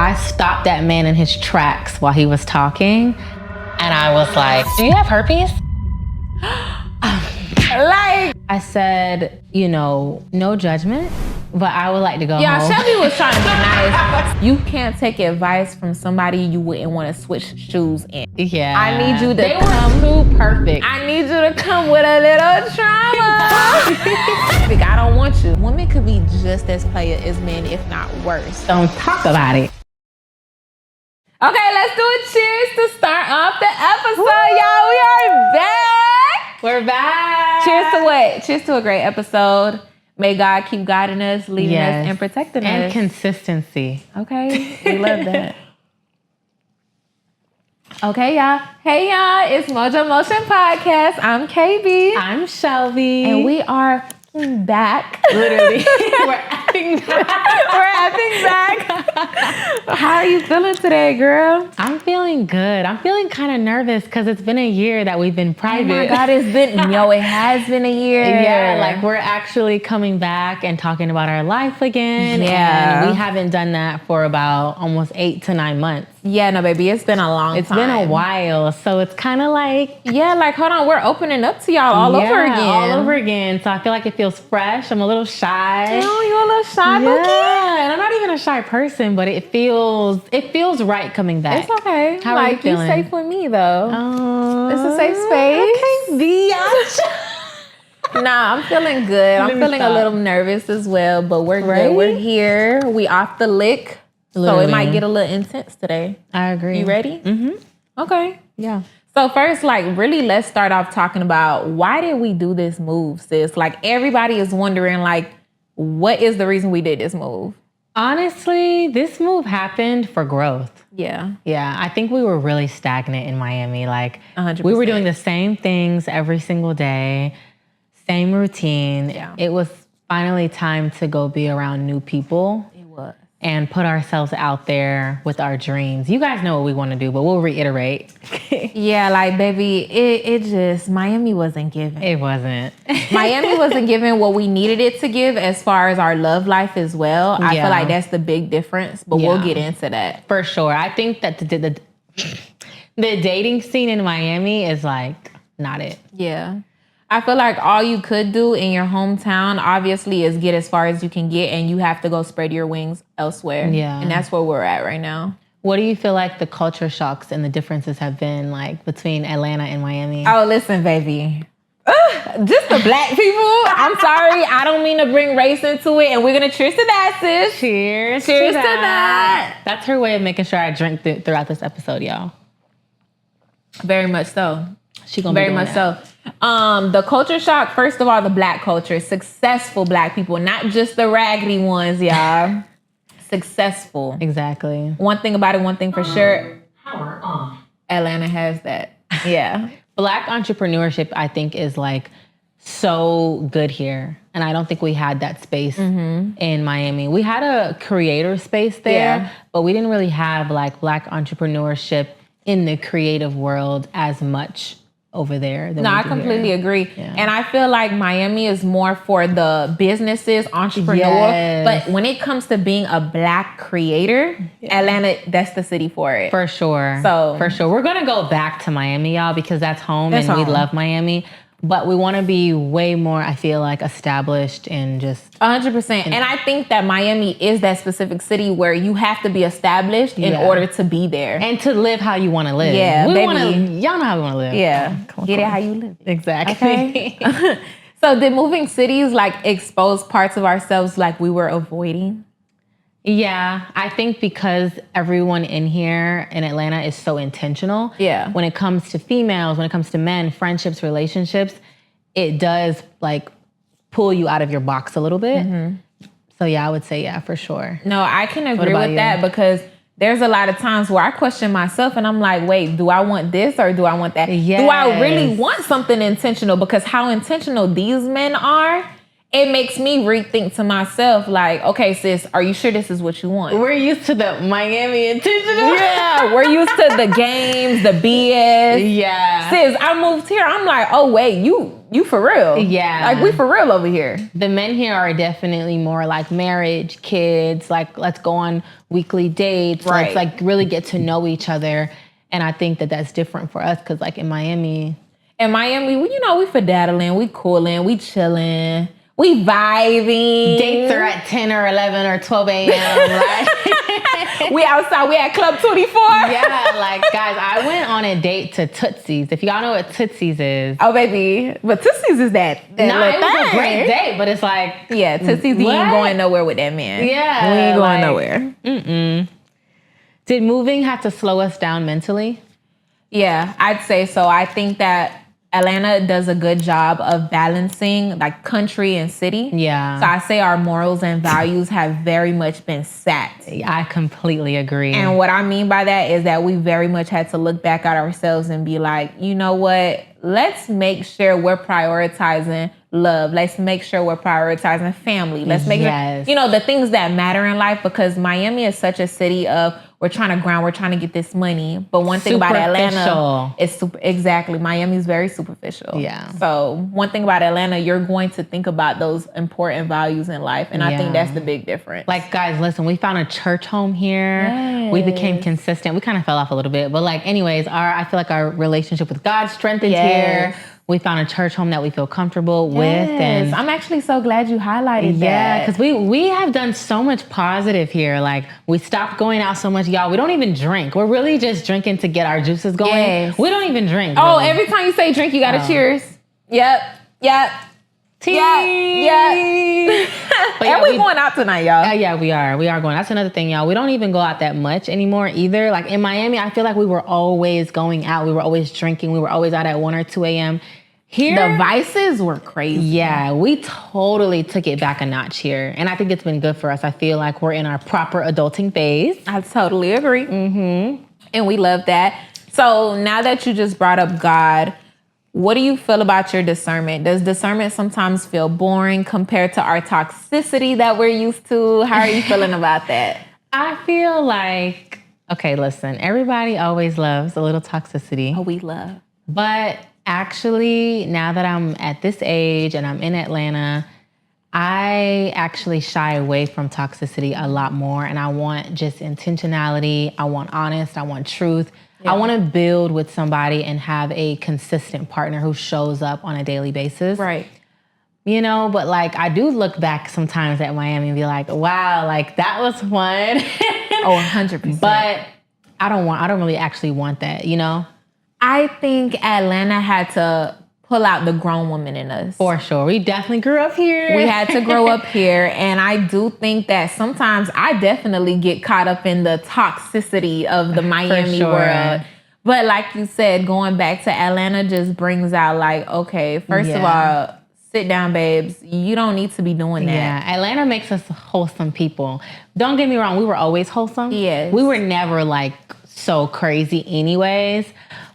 I stopped that man in his tracks while he was talking. And I was like, do you have herpes? Like, I said, no judgment, but I would like to go home. Yeah, Shelby was trying to be nice. You can't take advice from somebody you wouldn't want to switch shoes in. Yeah. I need you to They were too perfect. I need you to come with a little trauma. Like, I don't want you. Women could be just as playa as men, if not worse. Don't talk about it. Okay, let's do a cheers to start off the episode, y'all. We are back. We're back. Cheers to what? Cheers to a great episode. May God keep guiding us, leading us, and protecting us. And consistency. Okay, we love that. Okay, y'all. Hey, y'all. It's Mojo Motion Podcast. I'm KB. I'm Shelby. And we are back. Literally. We're acting back. We're acting back. How are you feeling today, girl? I'm feeling good. I'm feeling kind of nervous because it's been a year that we've been private. Oh my God, it has been a year. Yeah, like we're actually coming back and talking about our life again. Yeah. And we haven't done that for about almost 8 to 9 months. Yeah, no, baby, it's been a long time. It's been a while. So it's kind of like... Yeah, like, hold on, we're opening up to y'all all over again. all over again. So I feel like it feels fresh. I'm a little shy. Oh, you're a little shy, Bookie? Yeah, and I'm not even a shy person, but it feels right coming back. It's okay. How are you feeling? You're safe with me, though. Oh, it's a safe space. Okay, Nah, I'm feeling good. I'm feeling a little nervous as well, but we're good. We're here. We off the lick. Literally. So it might get a little intense today. I agree. You ready? Mm-hmm. Okay. Yeah. So first, really, let's start off talking about why did we do this move, sis? Like, everybody is wondering, what is the reason we did this move? Honestly, this move happened for growth. Yeah. Yeah. I think we were really stagnant in Miami. 100%. We were doing the same things every single day, same routine. Yeah. It was finally time to go be around new people. It was. And put ourselves out there with our dreams. You guys know what we want to do, but we'll reiterate. Yeah, baby, it just, Miami wasn't giving. It wasn't. Miami wasn't giving what we needed it to give as far as our love life as well. I feel like that's the big difference, but we'll get into that. For sure. I think that the dating scene in Miami is not it. Yeah. I feel like all you could do in your hometown, obviously, is get as far as you can get, and you have to go spread your wings elsewhere. Yeah. And that's where we're at right now. What do you feel like the culture shocks and the differences have been between Atlanta and Miami? Oh, listen, baby. Just the black people. I'm sorry. I don't mean to bring race into it, and we're going to cheers to that, sis. Cheers to that. That's her way of making sure I drink throughout this episode, y'all. Very much so. She gonna very much so. The culture shock, first of all, the black culture, successful black people, not just the raggedy ones, y'all. Successful. Exactly. One thing about it, one thing for sure, Atlanta has that. Yeah. Black entrepreneurship, I think, is so good here. And I don't think we had that space in Miami. We had a creator space there, but we didn't really have black entrepreneurship in the creative world as much over there. No, I completely agree. Yeah. And I feel like Miami is more for the businesses, entrepreneur. Yes. But when it comes to being a black creator, Atlanta, that's the city for it. For sure. For sure. We're going to go back to Miami, y'all, because that's home and we love Miami. But we want to be way more, I feel established and just... 100%. And I think that Miami is that specific city where you have to be established in order to be there. And to live how you want to live. Yeah, y'all know how we want to live. Yeah. Get it how you live. Exactly. Okay. So did moving cities expose parts of ourselves we were avoiding? Yeah, I think because everyone in here in Atlanta is so intentional. Yeah. When it comes to females, when it comes to men, friendships, relationships, it does pull you out of your box a little bit. Mm-hmm. So yeah, I would say for sure. No, I can agree with that because there's a lot of times where I question myself and I'm like, wait, do I want this or do I want that? Yes. Do I really want something intentional? Because how intentional these men are, it makes me rethink to myself, okay, sis, are you sure this is what you want? We're used to the Miami intentional. Yeah, we're used to the games, the BS. Yeah. Sis, I moved here. I'm like, oh, wait, you you for real. Yeah. Like, we for real over here. The men here are definitely more like marriage, kids, like let's go on weekly dates. Right. Let's like really get to know each other. And I think that that's different for us because like in Miami, we for daddling, we cooling, we chilling, we vibing. Dates are at 10 or 11 or 12 a.m. Like, we outside, we at Club 24. Yeah, like guys, I went on a date to Tootsie's. If y'all know what Tootsie's is. Oh, baby. But Tootsie's is that it was a great date, but it's like. Yeah, Tootsie's, you ain't going nowhere with that man. Yeah. We ain't going nowhere. Mm-mm. Did moving have to slow us down mentally? Yeah, I'd say so. I think that Atlanta does a good job of balancing like country and city. Yeah. So I say our morals and values have very much been set. I completely agree. And what I mean by that is that we very much had to look back at ourselves and be like, you know what? Let's make sure we're prioritizing love. Let's make sure we're prioritizing family. Let's make sure, the things that matter in life, because Miami is such a city of we're trying to grind, we're trying to get this money. But one thing about Atlanta is Miami's very superficial. Yeah. So one thing about Atlanta, you're going to think about those important values in life. And I think that's the big difference. Like, guys, listen, we found a church home here. Yes. We became consistent. We kind of fell off a little bit. But like, anyways, I feel like our relationship with God strengthened here. We found a church home that we feel comfortable with. And I'm actually so glad you highlighted that. Yeah, because we have done so much positive here. Like, we stopped going out so much. Y'all, we don't even drink. We're really just drinking to get our juices going. Yes. We don't even drink. Oh, really. Every time you say drink, you got to cheers. Yep. Tea. Yeah. And we going out tonight, y'all. Yeah, we are. We are going. That's another thing, y'all. We don't even go out that much anymore either. Like in Miami, I feel like we were always going out. We were always drinking. We were always out at 1 or 2 a.m. Here, the vices were crazy. Yeah, we totally took it back a notch here. And I think it's been good for us. I feel like we're in our proper adulting phase. I totally agree. Mm-hmm. And we love that. So now that you just brought up God, what do you feel about your discernment? Does discernment sometimes feel boring compared to our toxicity that we're used to? How are you feeling about that? I feel like, okay, listen, everybody always loves a little toxicity. Oh, we love. But actually, now that I'm at this age and I'm in Atlanta, I actually shy away from toxicity a lot more. And I want just intentionality. I want honest. I want truth. Yeah. I want to build with somebody and have a consistent partner who shows up on a daily basis. Right. You know, but like I do look back sometimes at Miami and be like, wow, like that was fun. Oh, 100%. But I don't really actually want that, you know? I think Atlanta had to pull out the grown woman in us. For sure. We definitely grew up here. We had to grow up here. And I do think that sometimes I definitely get caught up in the toxicity of the Miami world. But like you said, going back to Atlanta just brings out like, okay, first of all, sit down, babes. You don't need to be doing that. Yeah, Atlanta makes us wholesome people. Don't get me wrong. We were always wholesome. Yes. We were never like so crazy anyways.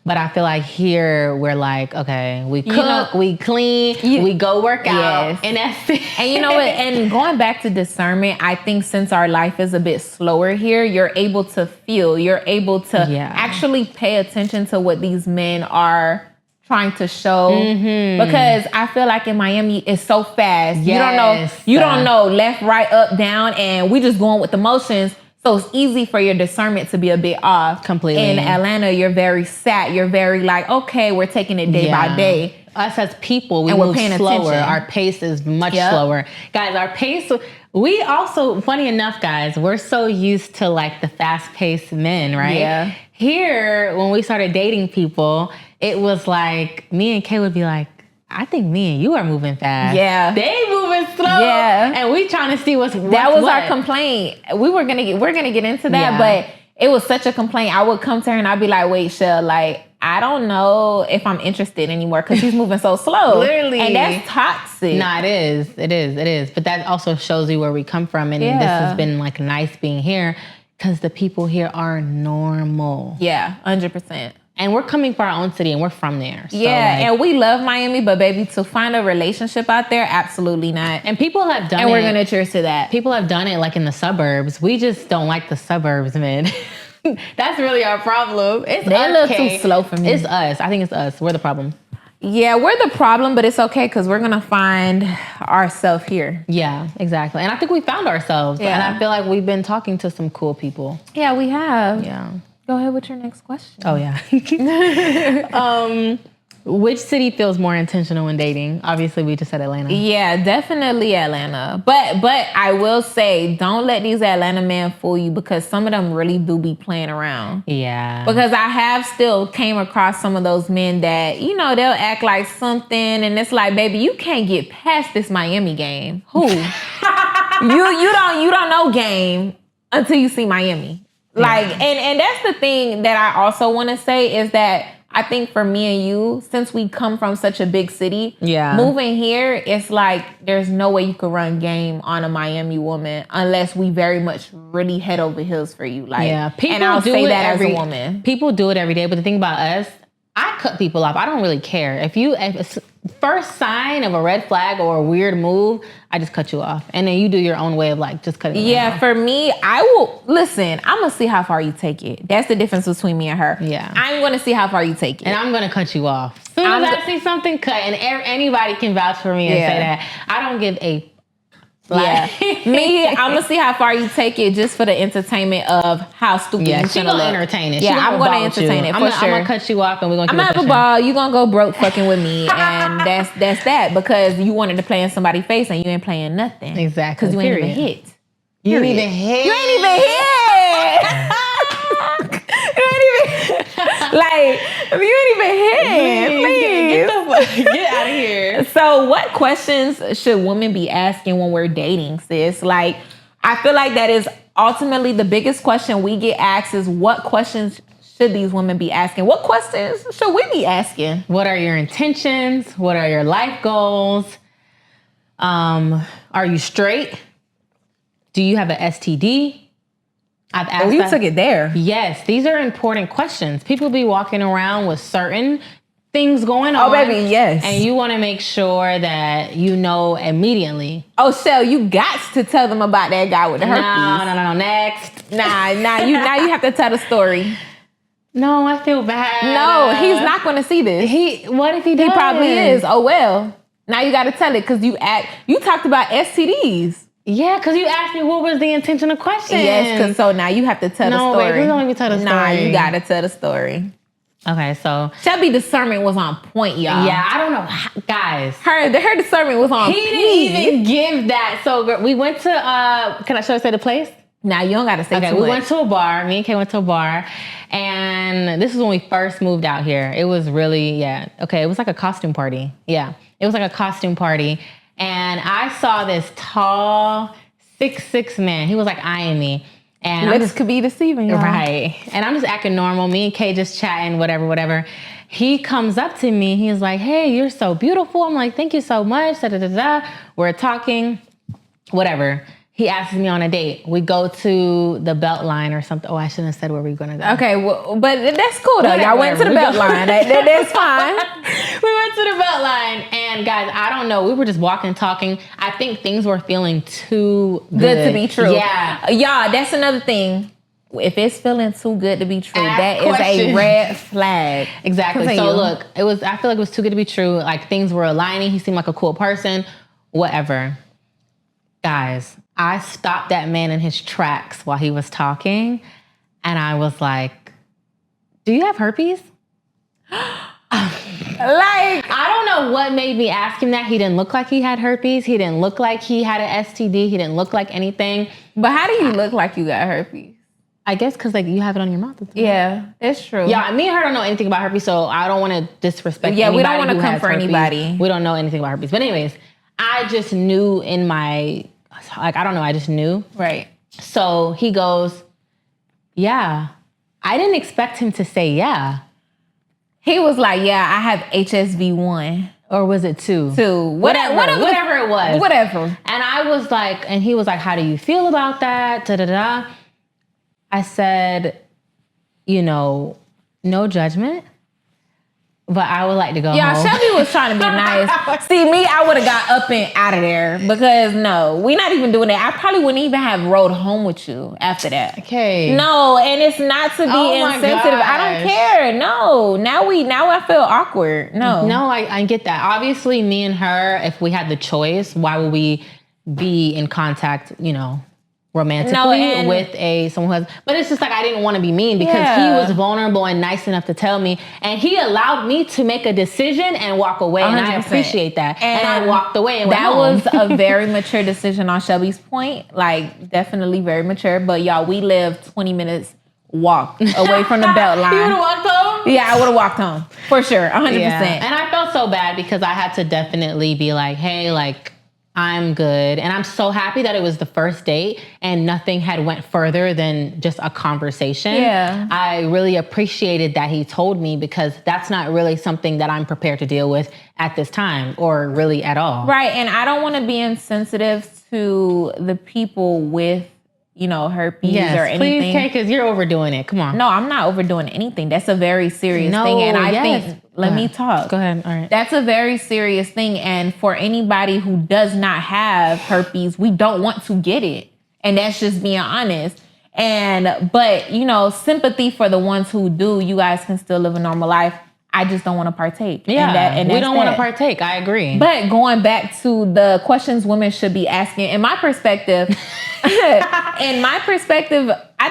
But I feel like here we're like, okay, we cook, we clean, we go work out, and that's it. And you know what? And going back to discernment, I think since our life is a bit slower here, you're able to feel, you're able to actually pay attention to what these men are trying to show. Mm-hmm. Because I feel like in Miami, it's so fast. Yes. You don't know left, right, up, down, and we just going with the motions. So it's easy for your discernment to be a bit off. Completely. In Atlanta, you're very sat. You're very like, okay, we're taking it day by day. Us as people, we move slower. Attention. Our pace is much slower. Guys, our pace, we also, funny enough, guys, we're so used to like the fast-paced men, right? Yeah. Here, when we started dating people, it was like, me and Kay would be like, I think me and you are moving fast. Yeah. They moving slow. Yeah. And we trying to see what's our complaint. We're gonna get into that, but it was such a complaint. I would come to her and I'd be like, wait, Shell, like, I don't know if I'm interested anymore because he's moving so slow. Literally. And that's toxic. Nah, it is. But that also shows you where we come from. And this has been like nice being here because the people here are normal. Yeah, 100%. And we're coming from our own city and we're from there. So and we love Miami, but baby, to find a relationship out there, absolutely not. And people have done it. And we're going to cheers to that. People have done it like in the suburbs. We just don't like the suburbs, man. That's really our problem. It's They're a little too slow for me. It's us. I think it's us. We're the problem. Yeah, we're the problem, but it's okay because we're going to find ourselves here. Yeah, exactly. And I think we found ourselves. Yeah. And I feel like we've been talking to some cool people. Yeah, we have. Yeah. Go ahead with your next question. Oh, yeah. Which city feels more intentional when dating? Obviously, we just said Atlanta. Yeah, definitely Atlanta. But I will say, don't let these Atlanta men fool you because some of them really do be playing around. Yeah. Because I have still came across some of those men that, you know, they'll act like something and it's like, baby, you can't get past this Miami game. Who? you don't know game until you see Miami. Like, and that's the thing that I also want to say is that I think for me and you, since we come from such a big city, moving here, it's like there's no way you could run game on a Miami woman unless we very much really head over heels for you. Like, people and I'll do say it that as a woman. People do it every day, but the thing about us, I cut people off. I don't really care. If first sign of a red flag or a weird move, I just cut you off. And then you do your own way of like just cutting me off. For me, I will listen, I'm gonna see how far you take it. That's the difference between me and her. Yeah. I'm gonna see how far you take it. And I'm gonna cut you off. As soon as I see something cut, and anybody can vouch for me and say that. I don't give a me, I'm gonna see how far you take it just for the entertainment of how stupid you she gonna entertain it. Yeah, I'm gonna entertain it for sure. I'm gonna cut you off and we're gonna I'm gonna have a ball. You gonna go broke fucking with me, and that's that because you wanted to play in somebody's face and you ain't playing nothing. Exactly. Because you ain't even hit. You ain't even hit. You ain't even hit. Like, if you ain't even hit, please. Get out of here. So what questions should women be asking when we're dating, sis? Like, I feel like that is ultimately the biggest question we get asked is what questions should these women be asking? What questions should we be asking? What are your intentions? What are your life goals? Are you straight? Do you have an STD? I've asked you took it there. Yes, these are important questions. People be walking around with certain things going on. Oh, baby, yes. And you want to make sure that you know immediately. Oh, Shell, you got to tell them about that guy with the herpes. No. Next. Now you have to tell the story. No, I feel bad. No, he's not going to see this. What if he does? He probably is. Oh, well. Now you got to tell it because you talked about STDs. Yeah, because you asked me what was the intentional question. Yes, because so now you have to tell the story. No, wait, we don't even tell the story. Nah, you got to tell the story. Okay, so Shelby discernment was on point, y'all. Yeah, I don't know, guys. Her discernment was on point. He didn't even give that. So we went to should I say the place? Nah, you don't gotta say too much. We went to a bar. Me and Kay went to a bar, and this is when we first moved out here. It was really it was like a costume party. Yeah, it was like a costume party, and I saw this tall 6'6" man. He was like eyeing me. And looks could be deceiving, y'all. Right. And I'm just acting normal. Me and Kay just chatting, whatever. He comes up to me. He's like, hey, you're so beautiful. I'm like, thank you so much. We're talking, whatever. He asks me on a date. We go to the belt line or something. Oh, I shouldn't have said where we were going to go. Okay, well, but that's cool though. Y'all went to the belt line. That's fine. We went to the belt line. And guys, I don't know. We were just walking, talking. I think things were feeling too good to be true. Yeah. Y'all, that's another thing. If it's feeling too good to be true, that is a red flag. Exactly. Continue. So look, I feel like it was too good to be true. Like things were aligning. He seemed like a cool person. Whatever. Guys, I stopped that man in his tracks while he was talking. And I was like, do you have herpes? I don't know what made me ask him that. He didn't look like he had herpes. He didn't look like he had an STD. He didn't look like anything. But how do you look like you got herpes? I guess because like you have it on your mouth. Yeah, it's true. Yeah, me and her don't know anything about herpes, so I don't want to disrespect anybody. Yeah, we don't want to come for herpes. anybody. We don't know anything about herpes. But anyways, I just knew in my, like, I don't know, I just knew. Right. So he goes, yeah. I didn't expect him to say yeah. He was like, yeah, I have HSV1. Or was it 2? 2. Whatever it was. Whatever. And I was like, and he was like, how do you feel about that? Da-da-da. I said, no judgment. But I would like to go home. Yeah, Shelby was trying to be nice. See, me, I would have got up and out of there because no, we're not even doing that. I probably wouldn't even have rode home with you after that. Okay. No, and it's not to be insensitive. I don't care. No. Now I feel awkward. No. No, I get that. Obviously, me and her, if we had the choice, why would we be in contact, romantically with someone who has, but it's just like I didn't want to be mean because he was vulnerable and nice enough to tell me, and he allowed me to make a decision and walk away, 100%. And I appreciate that. And I walked away and went home. That was a very mature decision on Shelby's point, like definitely very mature. But y'all, we live 20 minutes walk away from the belt line. You would have walked home? Yeah, I would have walked home for sure, 100%. Yeah. And I felt so bad because I had to definitely be like, hey, like, I'm good. And I'm so happy that it was the first date and nothing had went further than just a conversation. Yeah. I really appreciated that he told me because that's not really something that I'm prepared to deal with at this time or really at all. Right. And I don't want to be insensitive to the people with, herpes or anything. Please, Kay, because you're overdoing it. Come on. No, I'm not overdoing anything. That's a very serious thing. And I think, let me talk. Go ahead. All right. That's a very serious thing. And for anybody who does not have herpes, we don't want to get it. And that's just being honest. But sympathy for the ones who do. You guys can still live a normal life. I just don't want to partake. Yeah, we don't want to partake. I agree. But going back to the questions women should be asking, in my perspective, I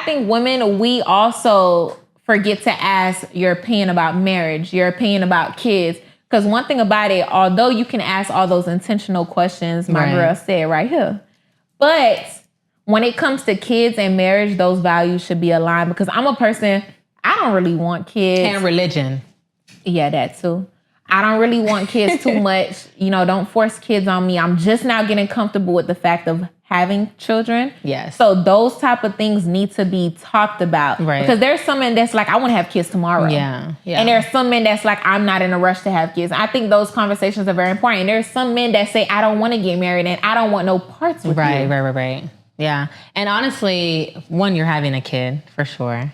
think women, we also forget to ask your opinion about marriage, your opinion about kids. Because one thing about it, although you can ask all those intentional questions, my girl said right here, but when it comes to kids and marriage, those values should be aligned. Because I'm a person, I don't really want kids. And religion. Yeah, that too. I don't really want kids too much. Don't force kids on me. I'm just now getting comfortable with the fact of having children. Yes. So those type of things need to be talked about. Right. Because there's some men that's like, I want to have kids tomorrow. Yeah. And there's some men that's like, I'm not in a rush to have kids. I think those conversations are very important. And there's some men that say, I don't want to get married and I don't want no parts with you. Right. Yeah. And honestly, you're having a kid for sure.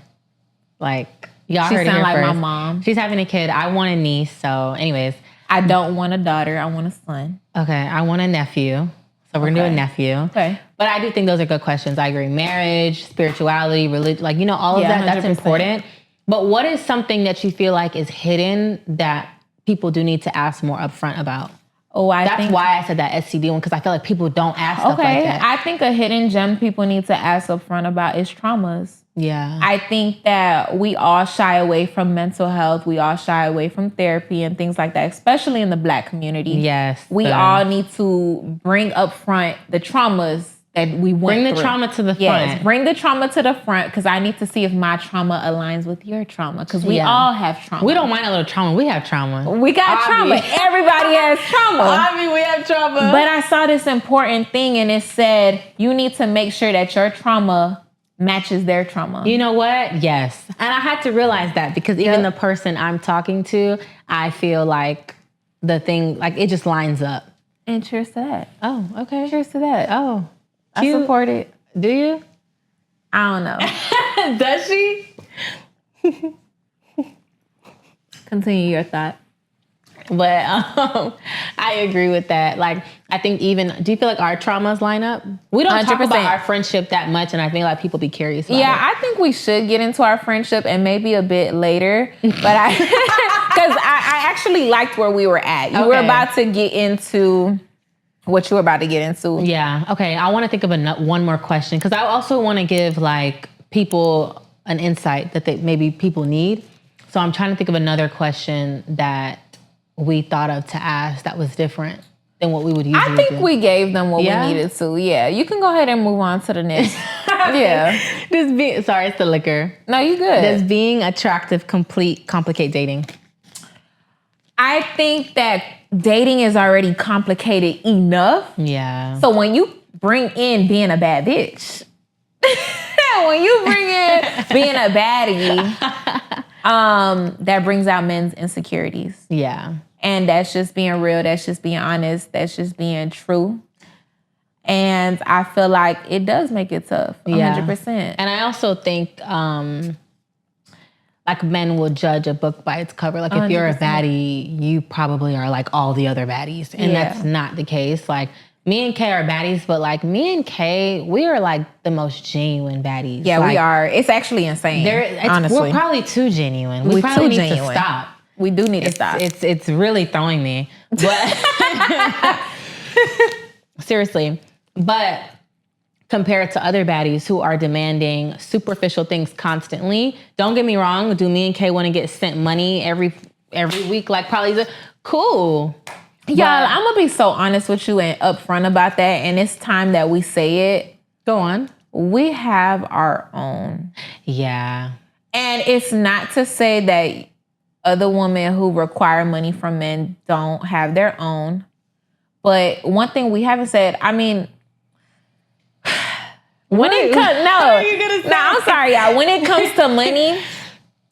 Like, y'all heard it here like first. My mom. She's having a kid. I want a niece. So anyways. I don't want a daughter. I want a son. Okay. I want a nephew. So we're going to do a nephew. Okay. But I do think those are good questions. I agree. Marriage, spirituality, religion, all of that, 100%. That's important. But what is something that you feel like is hidden that people do need to ask more upfront about? That's why I said that STD one, because I feel like people don't ask stuff like that. I think a hidden gem people need to ask upfront about is traumas. Yeah. I think that we all shy away from mental health. We all shy away from therapy and things like that, especially in the Black community. Yes. We all need to bring up front the traumas that we went through. Bring the trauma to the front. Yes, bring the trauma to the front because I need to see if my trauma aligns with your trauma because we all have trauma. We don't mind a little trauma. We have trauma. We got trauma. Everybody has trauma. We have trauma. But I saw this important thing and it said you need to make sure that your trauma matches their trauma. You know what? Yes. And I had to realize that because even the person I'm talking to, I feel like the thing, like it just lines up. And cheers to that. Oh, okay. Cheers to that. Oh, cute. I support it. Do you? I don't know. Does she? Continue your thought. But I agree with that. Like, I think do you feel like our traumas line up? We don't 100%. Talk about our friendship that much, and I think like people be curious about it. I think we should get into our friendship and maybe a bit later. But because I actually liked where we were at. You were about to get into what you were about to get into. Yeah. Okay. I want to think of one more question because I also want to give like people an insight that maybe people need. So I'm trying to think of another question that we thought of to ask that was different than what we would usually do. I think we gave them what we needed to. Yeah, you can go ahead and move on to the next. Yeah. Sorry, it's the liquor. No, you good. Does being attractive complicate dating? I think that dating is already complicated enough. Yeah. So when you bring in being a bad bitch, when you bring in being a baddie, that brings out men's insecurities. Yeah. And that's just being real. That's just being honest. That's just being true. And I feel like it does make it tough. 100%. And I also think, like men will judge a book by its cover. Like if you're a baddie, you probably are like all the other baddies. And that's not the case. Like me and Kay are baddies, but like me and Kay, we are like the most genuine baddies. Yeah, like, we are. It's actually insane. Honestly. We're probably too genuine. We probably need to stop. We do need to stop. It's really throwing me. But seriously. But compared to other baddies who are demanding superficial things constantly, don't get me wrong, do me and Kay want to get sent money every week? Like probably cool. Y'all, I'm going to be so honest with you and upfront about that. And it's time that we say it. Go on. We have our own. Yeah. And it's not to say that other women who require money from men don't have their own. But one thing we haven't said, I mean, when it comes, I'm sorry, y'all. When it comes to money,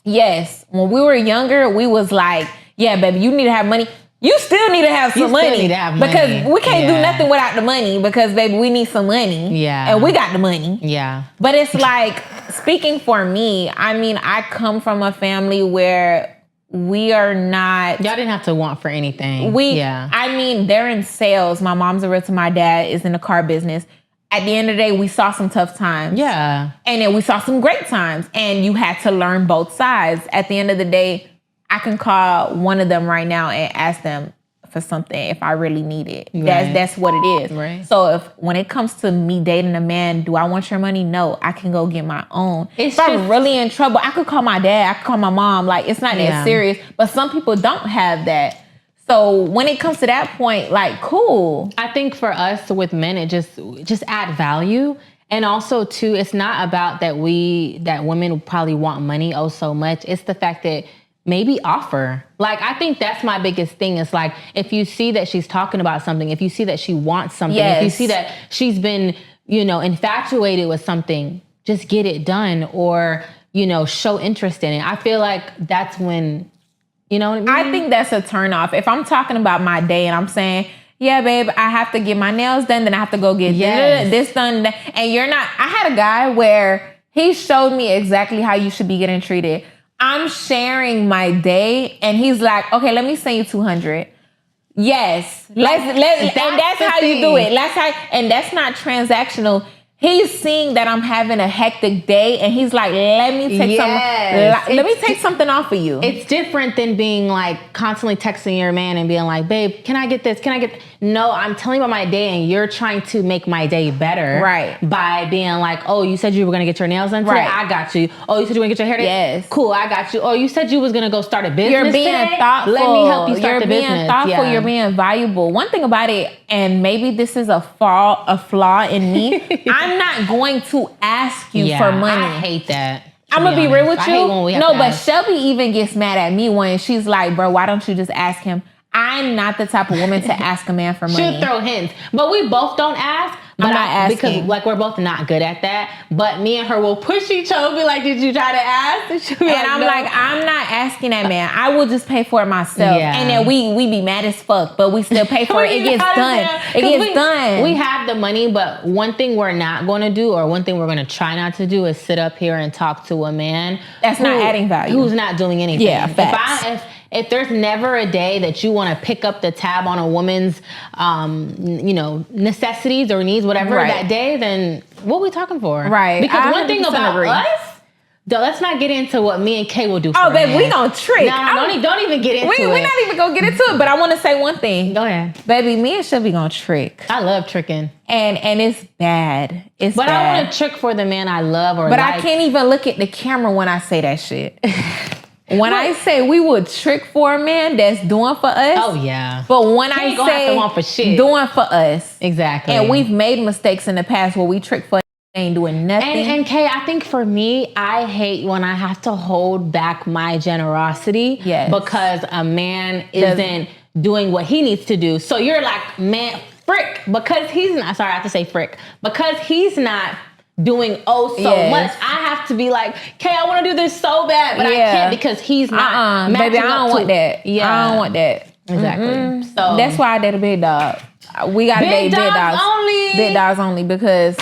yes. When we were younger, we was like, yeah, baby, you need to have money. You still need to have some money. Because we can't do nothing without the money because, baby, we need some money. Yeah. And we got the money. Yeah. But it's like, speaking for me, I mean, I come from a family where we are not... Y'all didn't have to want for anything. I mean, they're in sales. My mom's a realtor. My dad is in the car business. At the end of the day, we saw some tough times. Yeah. And then we saw some great times. And you had to learn both sides. At the end of the day, I can call one of them right now and ask them for something if I really need it. Right. That's what it is. Right. So when it comes to me dating a man, do I want your money? No, I can go get my own. If I'm really in trouble, I could call my dad. I could call my mom. Like, it's not that serious. But some people don't have that. So when it comes to that point, like, cool. I think for us with men, it just add value. And also too, it's not about that women probably want money so much. It's the fact that maybe offer. Like, I think that's my biggest thing. It's like, if you see that she's talking about something, if you see that she wants something, if you see that she's been, infatuated with something, just get it done or, show interest in it. I feel like that's when, you know what I mean? I think that's a turnoff. If I'm talking about my day and I'm saying, yeah, babe, I have to get my nails done, then I have to go get this done. And you're not, I had a guy where he showed me exactly how you should be getting treated. I'm sharing my day and he's like, okay, let me send you 200. Yes. And that's how you do it. And that's not transactional. He's seeing that I'm having a hectic day and he's like, let me take something off of you. It's different than being like constantly texting your man and being like, babe, can I get this? No, I'm telling you about my day and you're trying to make my day better. Right. By being like, oh, you said you were going to get your nails done today? Right. I got you. Oh, you said you were going to get your hair done? Yes. Cool, I got you. Oh, you said you was going to go start a business You're being today? thoughtful. Let me help you start the business. You're being thoughtful. Yeah. You're being valuable. One thing about it, and maybe this is a flaw in me, I'm not going to ask you for money. I hate that. I'm going to be real with you. I hate when we have no, to but ask. Shelby even gets mad at me when she's like, bro, why don't you just ask him? I'm not the type of woman to ask a man for money. She'll throw hints. But we both don't ask. I'm not asking. Because like we're both not good at that. But me and her will push each other, be like, did you try to ask? And I'm like, I'm not asking that man. I will just pay for it myself. Yeah. And then we be mad as fuck, but we still pay for it. It gets done. It gets done. We have the money, but one thing we're not going to do, or one thing we're going to try not to do, is sit up here and talk to a man that's not adding value. Who's not doing anything. Yeah, facts. If there's never a day that you want to pick up the tab on a woman's, necessities or needs, whatever that day, then what are we talking for? Right. Because one thing about us, let's not get into what me and Kay will do for Oh, baby, we gonna trick. No, don't even get into it. We're not even gonna get into it, but I want to say one thing. Go ahead. Baby, me and Shelby gonna trick. I love tricking. And it's bad. But I want to trick for the man I love or But I can't even look at the camera when I say that shit. When I say we would trick for a man that's doing for us. Oh, yeah. But when I say want for shit. Doing for us. Exactly. And we've made mistakes in the past where we trick for ain't doing nothing. And Kay, I think for me, I hate when I have to hold back my generosity because a man isn't doing what he needs to do. So you're like, man, frick, because he's not, sorry, I have to say frick, because he's not doing much. I have to be like, Kay, I want to do this so bad, but I can't because he's not matching baby, I don't up want that. Yeah. I don't want that. Exactly. So that's why I date a big dog. We got to date big dogs. Only. Big dogs only because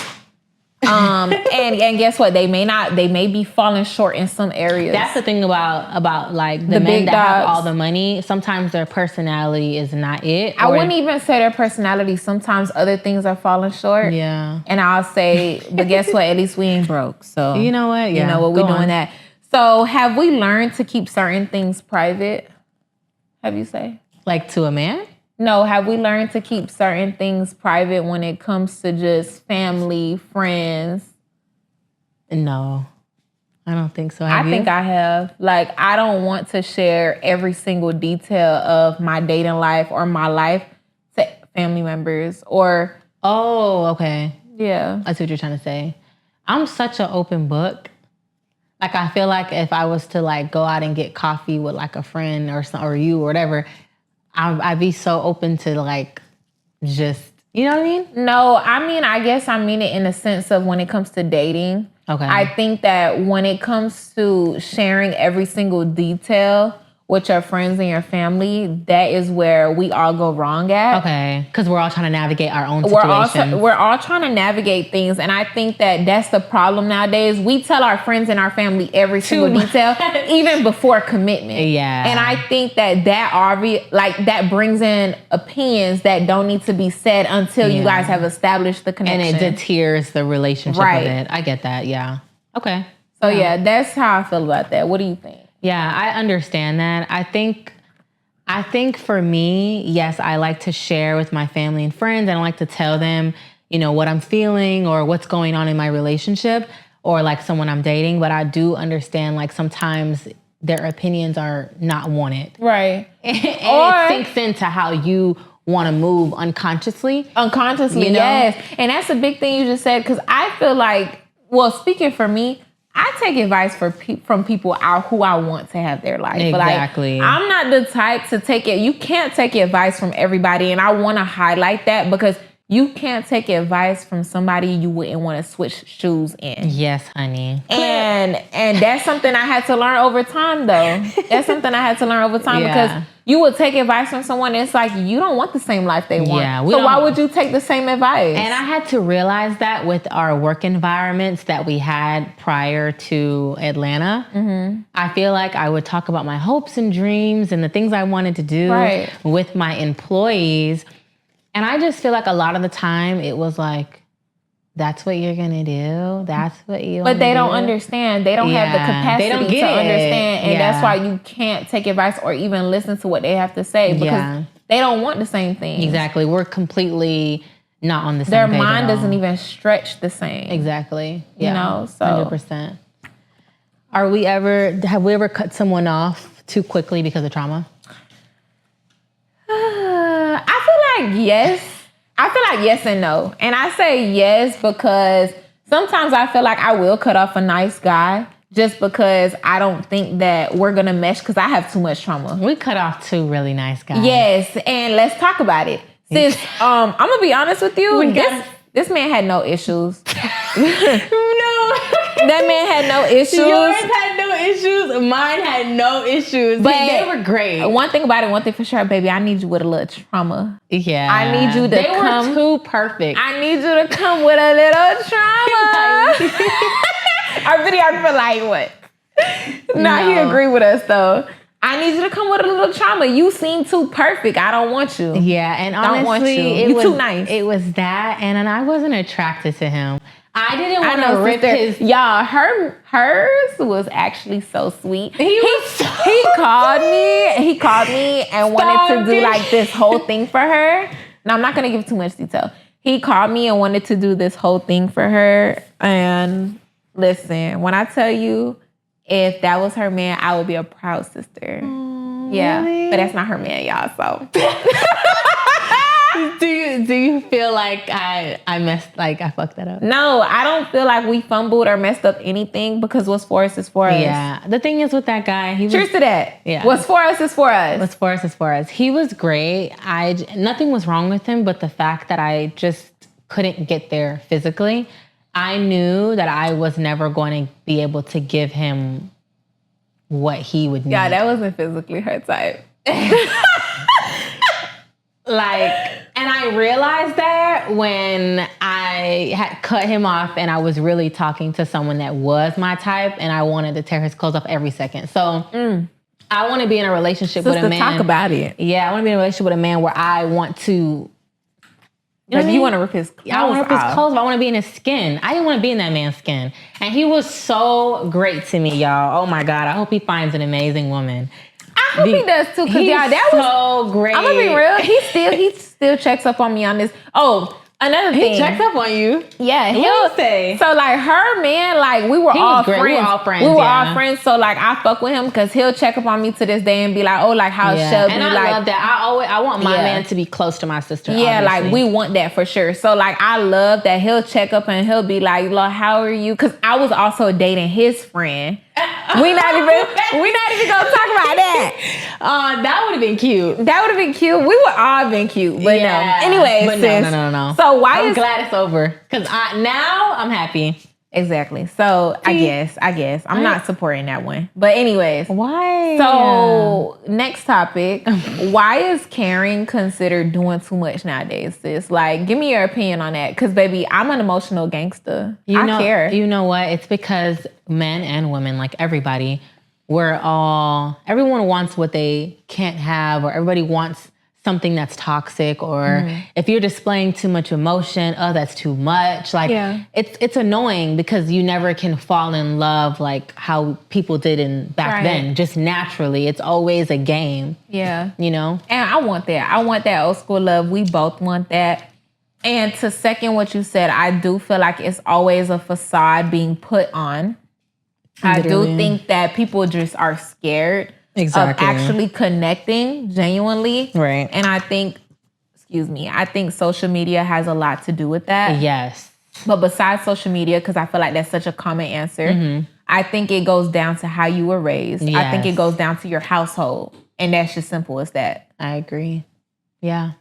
And guess what? They may be falling short in some areas. That's the thing about like the men that have all the money. Sometimes their personality is not it. I wouldn't even say their personality. Sometimes other things are falling short. Yeah. And I'll say, but guess what? At least we ain't broke. So you know what? Yeah. You know what? We're doing that. So have we learned to keep certain things private? Have you say? Like to a man? No, have we learned to keep certain things private when it comes to just family, friends? No, I don't think so. I think I have. Like, I don't want to share every single detail of my dating life or my life to family members or... Oh, okay. Yeah. I see what you're trying to say. I'm such an open book. Like, I feel like if I was to like go out and get coffee with like a friend or you or whatever... I'd be so open to like just, you know what I mean? No, I mean, I guess I mean it in the sense of when it comes to dating. Okay. I think that when it comes to sharing every single detail with your friends and your family, that is where we all go wrong at. Okay, because we're all trying to navigate our own situation. We're all trying to navigate things, and I think that that's the problem nowadays. We tell our friends and our family every single detail, even before commitment. Yeah. And I think that brings in opinions that don't need to be said until you guys have established the connection. And it deters the relationship of it. I get that, yeah. Okay. So yeah, that's how I feel about that. What do you think? Yeah, I understand that. I think for me, yes, I like to share with my family and friends. I don't like to tell them, you know, what I'm feeling or what's going on in my relationship or like someone I'm dating. But I do understand like sometimes their opinions are not wanted. Right. And it sinks into how you want to move unconsciously. Unconsciously, you know? Yes. And that's a big thing you just said because I feel like, well, speaking for me, I take advice from people who I want to have their life. Exactly. But like, I'm not the type to take it. You can't take advice from everybody. And I want to highlight that because you can't take advice from somebody you wouldn't want to switch shoes in. Yes, honey. And that's something I had to learn over time, though. That's something I had to learn over time because you would take advice from someone. It's like you don't want the same life they want. Yeah, so why would you take the same advice? And I had to realize that with our work environments that we had prior to Atlanta. Mm-hmm. I feel like I would talk about my hopes and dreams and the things I wanted to do with my employees. And I just feel like a lot of the time it was like, that's what you're gonna do. That's what you. But they don't understand. They don't have the capacity to understand, and that's why you can't take advice or even listen to what they have to say because they don't want the same thing. Exactly. We're completely not on the same Their page mind at all. doesn't even stretch the same. Exactly. You know. So 100%. Have we ever cut someone off too quickly because of trauma? I feel like yes. I feel like yes and no. And I say yes because sometimes I feel like I will cut off a nice guy just because I don't think that we're going to mesh because I have too much trauma. We cut off two really nice guys. Yes, and let's talk about it. Since I'm going to be honest with you, this man had no issues. No. That man had no issues. Yours had no issues. Mine had no issues. But they were great. One thing about it, one thing for sure, baby, I need you with a little trauma. Yeah. I need you to come. They were too perfect. I need you to come with a little trauma. Our videographer like, what? No, he agree with us though. I need you to come with a little trauma. You seem too perfect. I don't want you. Yeah, and honestly, want you. Too nice. It was that, and I wasn't attracted to him. I didn't want to rip his... Y'all, hers was actually so sweet. He called me and wanted to do like this whole thing for her. Now, I'm not going to give too much detail. He called me and wanted to do this whole thing for her. And listen, when I tell you, if that was her man, I would be a proud sister. Yeah, really? But that's not her man, y'all, so... Do you feel like I fucked that up? No, I don't feel like we fumbled or messed up anything because what's for us is for us. Yeah. The thing is with that guy, cheers to that. Yeah. What's for us is for us. What's for us is for us. He was great. Nothing was wrong with him, but the fact that I just couldn't get there physically, I knew that I was never going to be able to give him what he would need. Yeah, that wasn't physically her type. And I realized that when I I had cut him off and I was really talking to someone that was my type and I wanted to tear his clothes off every second. So I want to be in a relationship with a man. Talk about it. Yeah, I want to be in a relationship with a man where I want to... You want to rip his clothes off. I want to rip his clothes, but I want to be in his skin. I didn't want to be in that man's skin. And he was so great to me, y'all. Oh my God. I hope he finds an amazing woman. I hope he does too. Because y'all, that was so great. I'm gonna be real. He still checks up on me on this. Oh, another thing. He checks up on you. Yeah, he'll say. So like her man, like we were all friends. We were all friends. So like I fuck with him because he'll check up on me to this day and be like, oh, like how's Shelby? And I love that. I want my man to be close to my sister. Yeah, obviously. like we want that for sure. So like I love that he'll check up and he'll be like, "Lord, how are you?" Because I was also dating his friend. We not even gonna talk about that. That would have been cute. That would have been cute. We would all have been cute. But no. Anyway, but sis, no. So I'm glad it's over. Because now I'm happy. Exactly. So I guess. I'm not supporting that one. But anyways. Why? So next topic. Why is caring considered doing too much nowadays, sis? Like, give me your opinion on that. Because, baby, I'm an emotional gangster. I care. You know what? It's because men and women, like everybody, everyone wants what they can't have, or everybody wants something that's toxic, or if you're displaying too much emotion, oh, that's too much. Like it's annoying because you never can fall in love like how people did back then, just naturally. It's always a game. Yeah. You know? And I want that. I want that old school love. We both want that. And to second what you said, I do feel like it's always a facade being put on. Literally. I do think that people just are scared of actually connecting genuinely. Right. And I think social media has a lot to do with that. Yes. But besides social media, because I feel like that's such a common answer, I think it goes down to how you were raised. Yes. I think it goes down to your household. And that's just simple as that. I agree. Yeah.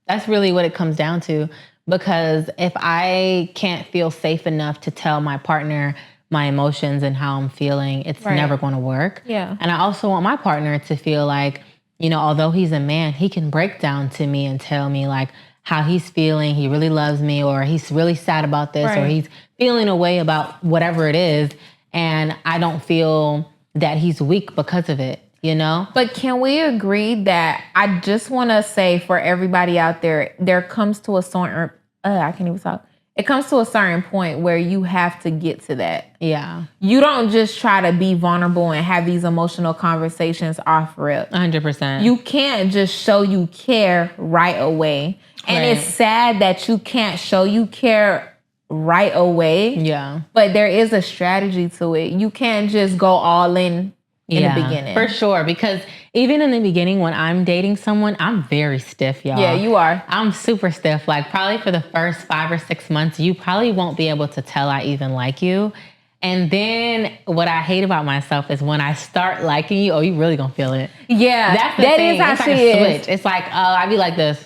That's really what it comes down to. Because if I can't feel safe enough to tell my partner my emotions and how I'm feeling, it's never going to work. Yeah. And I also want my partner to feel like, you know, although he's a man, he can break down to me and tell me like how he's feeling. He really loves me, or he's really sad about this, or he's feeling a way about whatever it is. And I don't feel that he's weak because of it, you know? But can we agree that I just want to say for everybody out there comes to a certain, I can't even talk. It comes to a certain point where you have to get to that. Yeah. You don't just try to be vulnerable and have these emotional conversations off rip. 100%. You can't just show you care right away. And it's sad that you can't show you care right away. Yeah. But there is a strategy to it. You can't just go all in the beginning. For sure. Because even in the beginning, when I'm dating someone, I'm very stiff, y'all. Yeah, you are. I'm super stiff. Like probably for the first 5 or 6 months, you probably won't be able to tell I even like you. And then what I hate about myself is when I start liking you, oh, you really gonna feel it. Yeah. That's the thing. Is how it's she like a is. switch. It's like, oh, I be like this.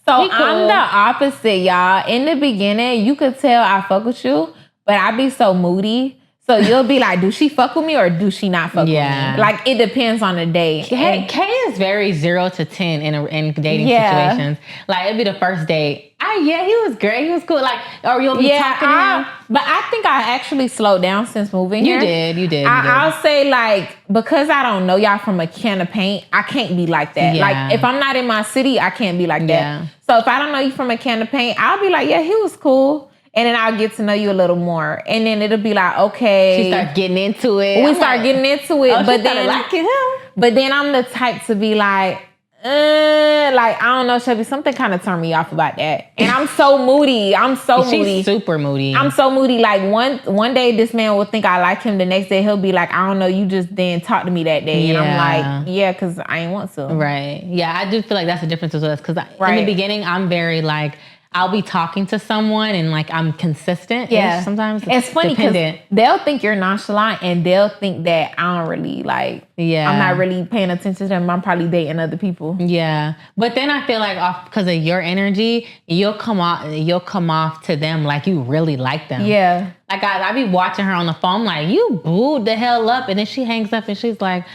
So I'm the opposite, y'all. In the beginning, you could tell I fuck with you, but I be so moody. So you'll be like, do she fuck with me or do she not fuck with me? Like, it depends on the day. K is very 0 to 10 in dating situations. Like, it'd be the first date. He was great. He was cool. Like, or you'll be talking to him. But I think I actually slowed down since moving here. You did. I'll say, like, because I don't know y'all from a can of paint, I can't be like that. Yeah. Like, if I'm not in my city, I can't be like that. So if I don't know you from a can of paint, I'll be like, yeah, he was cool. And then I'll get to know you a little more. And then it'll be like, okay. She start getting into it. We start getting into it. Oh, but then liking him. But then I'm the type to be like, I don't know, Shelby, something kind of turned me off about that. And I'm so moody. She's super moody. I'm so moody. Like one day this man will think I like him. The next day he'll be like, I don't know, you just didn't talk to me that day. And I'm like, yeah, because I ain't want to. Right. Yeah, I do feel like that's the difference with us. Because in the beginning, I'm very like, I'll be talking to someone and like I'm consistent. Yeah. Sometimes it's funny because they'll think you're nonchalant and they'll think that I don't really like. Yeah. I'm not really paying attention to them. I'm probably dating other people. Yeah. But then I feel like because of your energy, you'll come off to them like you really like them. Yeah. Like I be watching her on the phone like, you booed the hell up, and then she hangs up and she's like,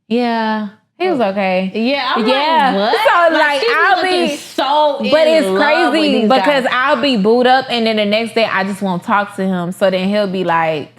yeah. He was okay. Yeah, I'm like, what? So like I'll be so but it's crazy because I'll be booed up and then the next day I just won't talk to him. So then he'll be like,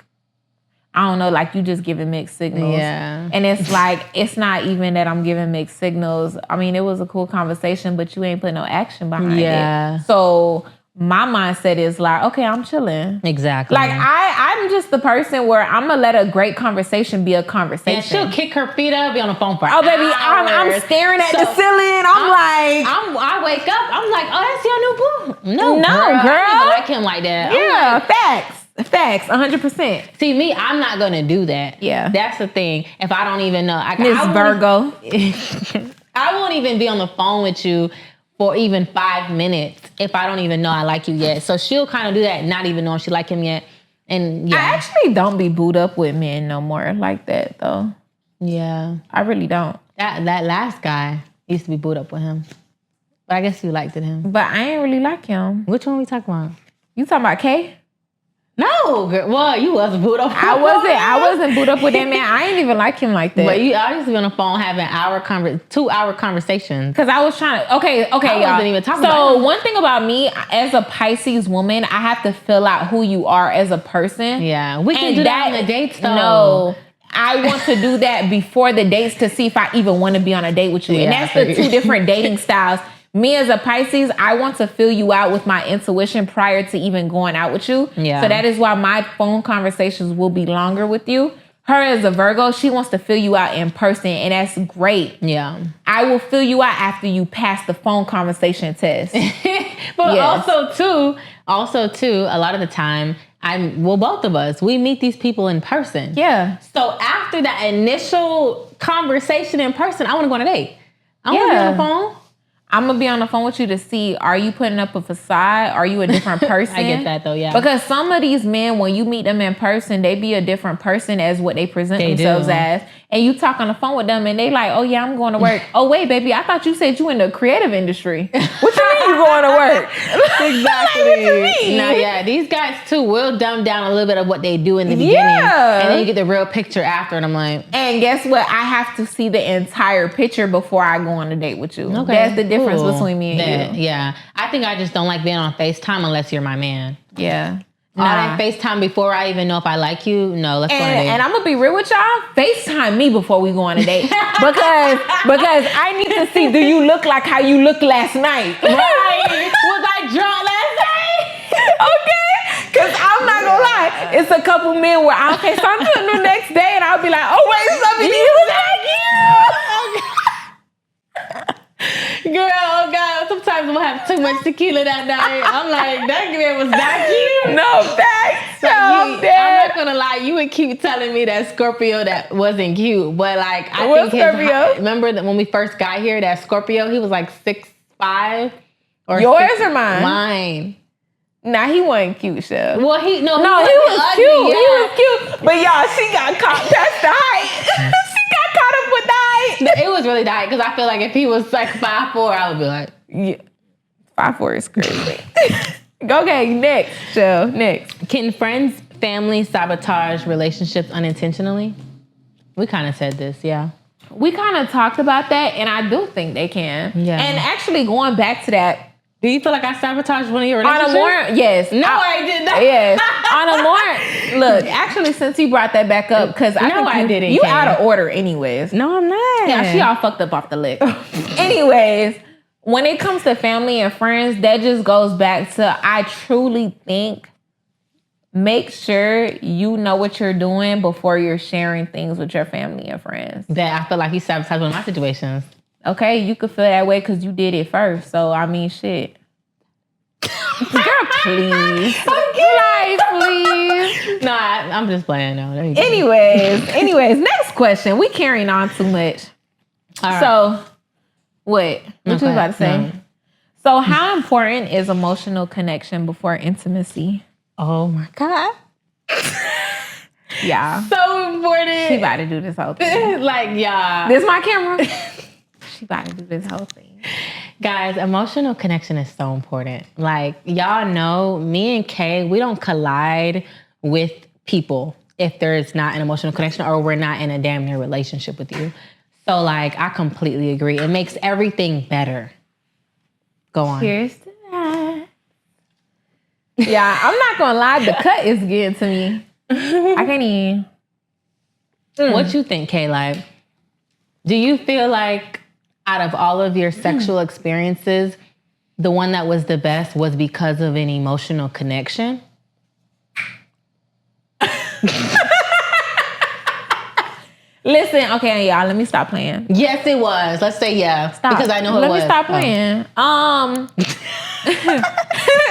I don't know, like you just giving mixed signals. Yeah. And it's like, it's not even that I'm giving mixed signals. I mean, it was a cool conversation, but you ain't putting no action behind it. So my mindset is like, okay, I'm chilling. Exactly. Like I'm just the person where I'm gonna let a great conversation be a conversation. And she'll kick her feet up, be on the phone for hours. Baby, I'm staring at the ceiling. I wake up. I'm like, oh, that's your new boo. No, girl. I don't even like him like that. Yeah, facts, 100%. See, me, I'm not gonna do that. Yeah, that's the thing. If I don't even know, Miss Virgo, I won't even be on the phone with you for even 5 minutes if I don't even know I like you yet. So she'll kind of do that, not even knowing she like him yet. And I actually don't be booed up with men no more like that though. Yeah, I really don't. That last guy used to be booed up with him, but I guess you liked him. But I ain't really like him. Which one we talking about? You talking about Kay? No, girl. Well, you wasn't booed up. I wasn't booed up with that man. I ain't even like him like that. But I used to be on the phone having 2-hour conversations. Because I was trying to. Okay, I wasn't even talking about So him. one thing about me as a Pisces woman, I have to fill out who you are as a person. Yeah, we can do that on the dates though. No. I want to do that before the dates to see if I even want to be on a date with you. And that's the two different dating styles. Me as a Pisces, I want to fill you out with my intuition prior to even going out with you. Yeah. So that is why my phone conversations will be longer with you. Her as a Virgo, she wants to fill you out in person, and that's great. Yeah. I will fill you out after you pass the phone conversation test. But also too, a lot of the time, both of us, we meet these people in person. Yeah. So after that initial conversation in person, I want to go on a date. I want to be on the phone. I'm going to be on the phone with you to see, are you putting up a facade? Are you a different person? I get that though, yeah. Because some of these men, when you meet them in person, they be a different person as what they present themselves as. And you talk on the phone with them and they like, oh yeah, I'm going to work. Oh wait, baby, I thought you said you in the creative industry. What you mean you going to work? Exactly. Like, what you mean? Nah, yeah, these guys too will dumb down a little bit of what they do in the beginning. And then you get the real picture after and I'm like. And guess what? I have to see the entire picture before I go on a date with you. Okay, that's the difference between me and you. Yeah. I think I just don't like being on FaceTime unless you're my man. Yeah. All that FaceTime before I even know if I like you, no, let's go on a date. And I'm going to be real with y'all, FaceTime me before we go on a date. because I need to see, do you look like how you looked last night? Right. Was I drunk last night? Okay. Because I'm not going to lie, it's a couple men where I'll FaceTime them the next day and I'll be like, oh, wait, something you look like you. Girl, oh God, sometimes we'll have too much tequila that night. I'm like, that man was not cute. No, facts. So I'm not gonna lie, you would keep telling me that Scorpio that wasn't cute, but like I think Scorpio? Remember that when we first got here, that Scorpio, he was like 6'5" or yours or mine? Mine. Nah, he wasn't cute, Chef. Well, he was ugly, cute. Yeah. He was cute, but y'all, she got caught past the height. Caught up with the height. It was really the height because I feel like if he was like 5'4", I would be like, yeah, 5'4" is crazy. Okay, next, Jill. Next. Can friends, family sabotage relationships unintentionally? We kind of said this, yeah. We kind of talked about that, and I do think they can. Yeah. And actually, going back to that. Do you feel like I sabotaged one of your relationships? On a more, yes. No, I did not. Yes. On a more, look, actually, since you brought that back up, because I didn't. You out of order anyways. No, I'm not. Yeah, she all fucked up off the lick. Anyways, when it comes to family and friends, that just goes back to, I truly think, make sure you know what you're doing before you're sharing things with your family and friends. That I feel like he sabotaged one of my situations. Okay, you could feel that way because you did it first. So, I mean, shit. Girl, please. Like, please. No, I'm just playing now. Anyways, next question. We carrying on too much. All right. So, what you was about to say? No. So, how important is emotional connection before intimacy? Oh my God. Yeah. So important. She about to do this whole thing. Like, yeah. This my camera. She about to do this whole thing. Guys, emotional connection is so important. Like, y'all know, me and Kay, we don't collide with people if there is not an emotional connection or we're not in a damn near relationship with you. So like, I completely agree. It makes everything better. Go on. Cheers to that. Yeah, I'm not gonna lie. The cut is getting to me. I can't even. What you think, K-Live? Do you feel like out of all of your sexual experiences, the one that was the best was because of an emotional connection? Listen, okay, y'all, let me stop playing. Yes, it was. Let's say yeah. Stop. Because I know who it was. Let me stop playing.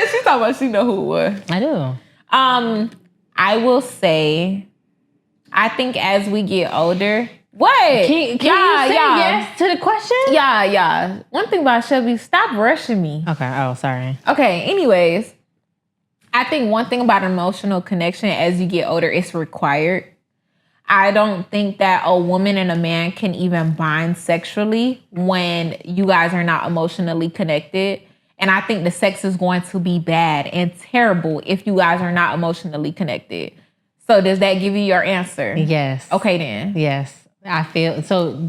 She talking about she know who it was. I do. I will say, I think as we get older, what? Can you say yes to the question? Yeah. One thing about Shelby, stop rushing me. Okay. Oh, sorry. Okay, anyways, I think one thing about emotional connection as you get older, it's required. I don't think that a woman and a man can even bond sexually when you guys are not emotionally connected. And I think the sex is going to be bad and terrible if you guys are not emotionally connected. So does that give you your answer? Yes. Okay, then. Yes. I feel so. You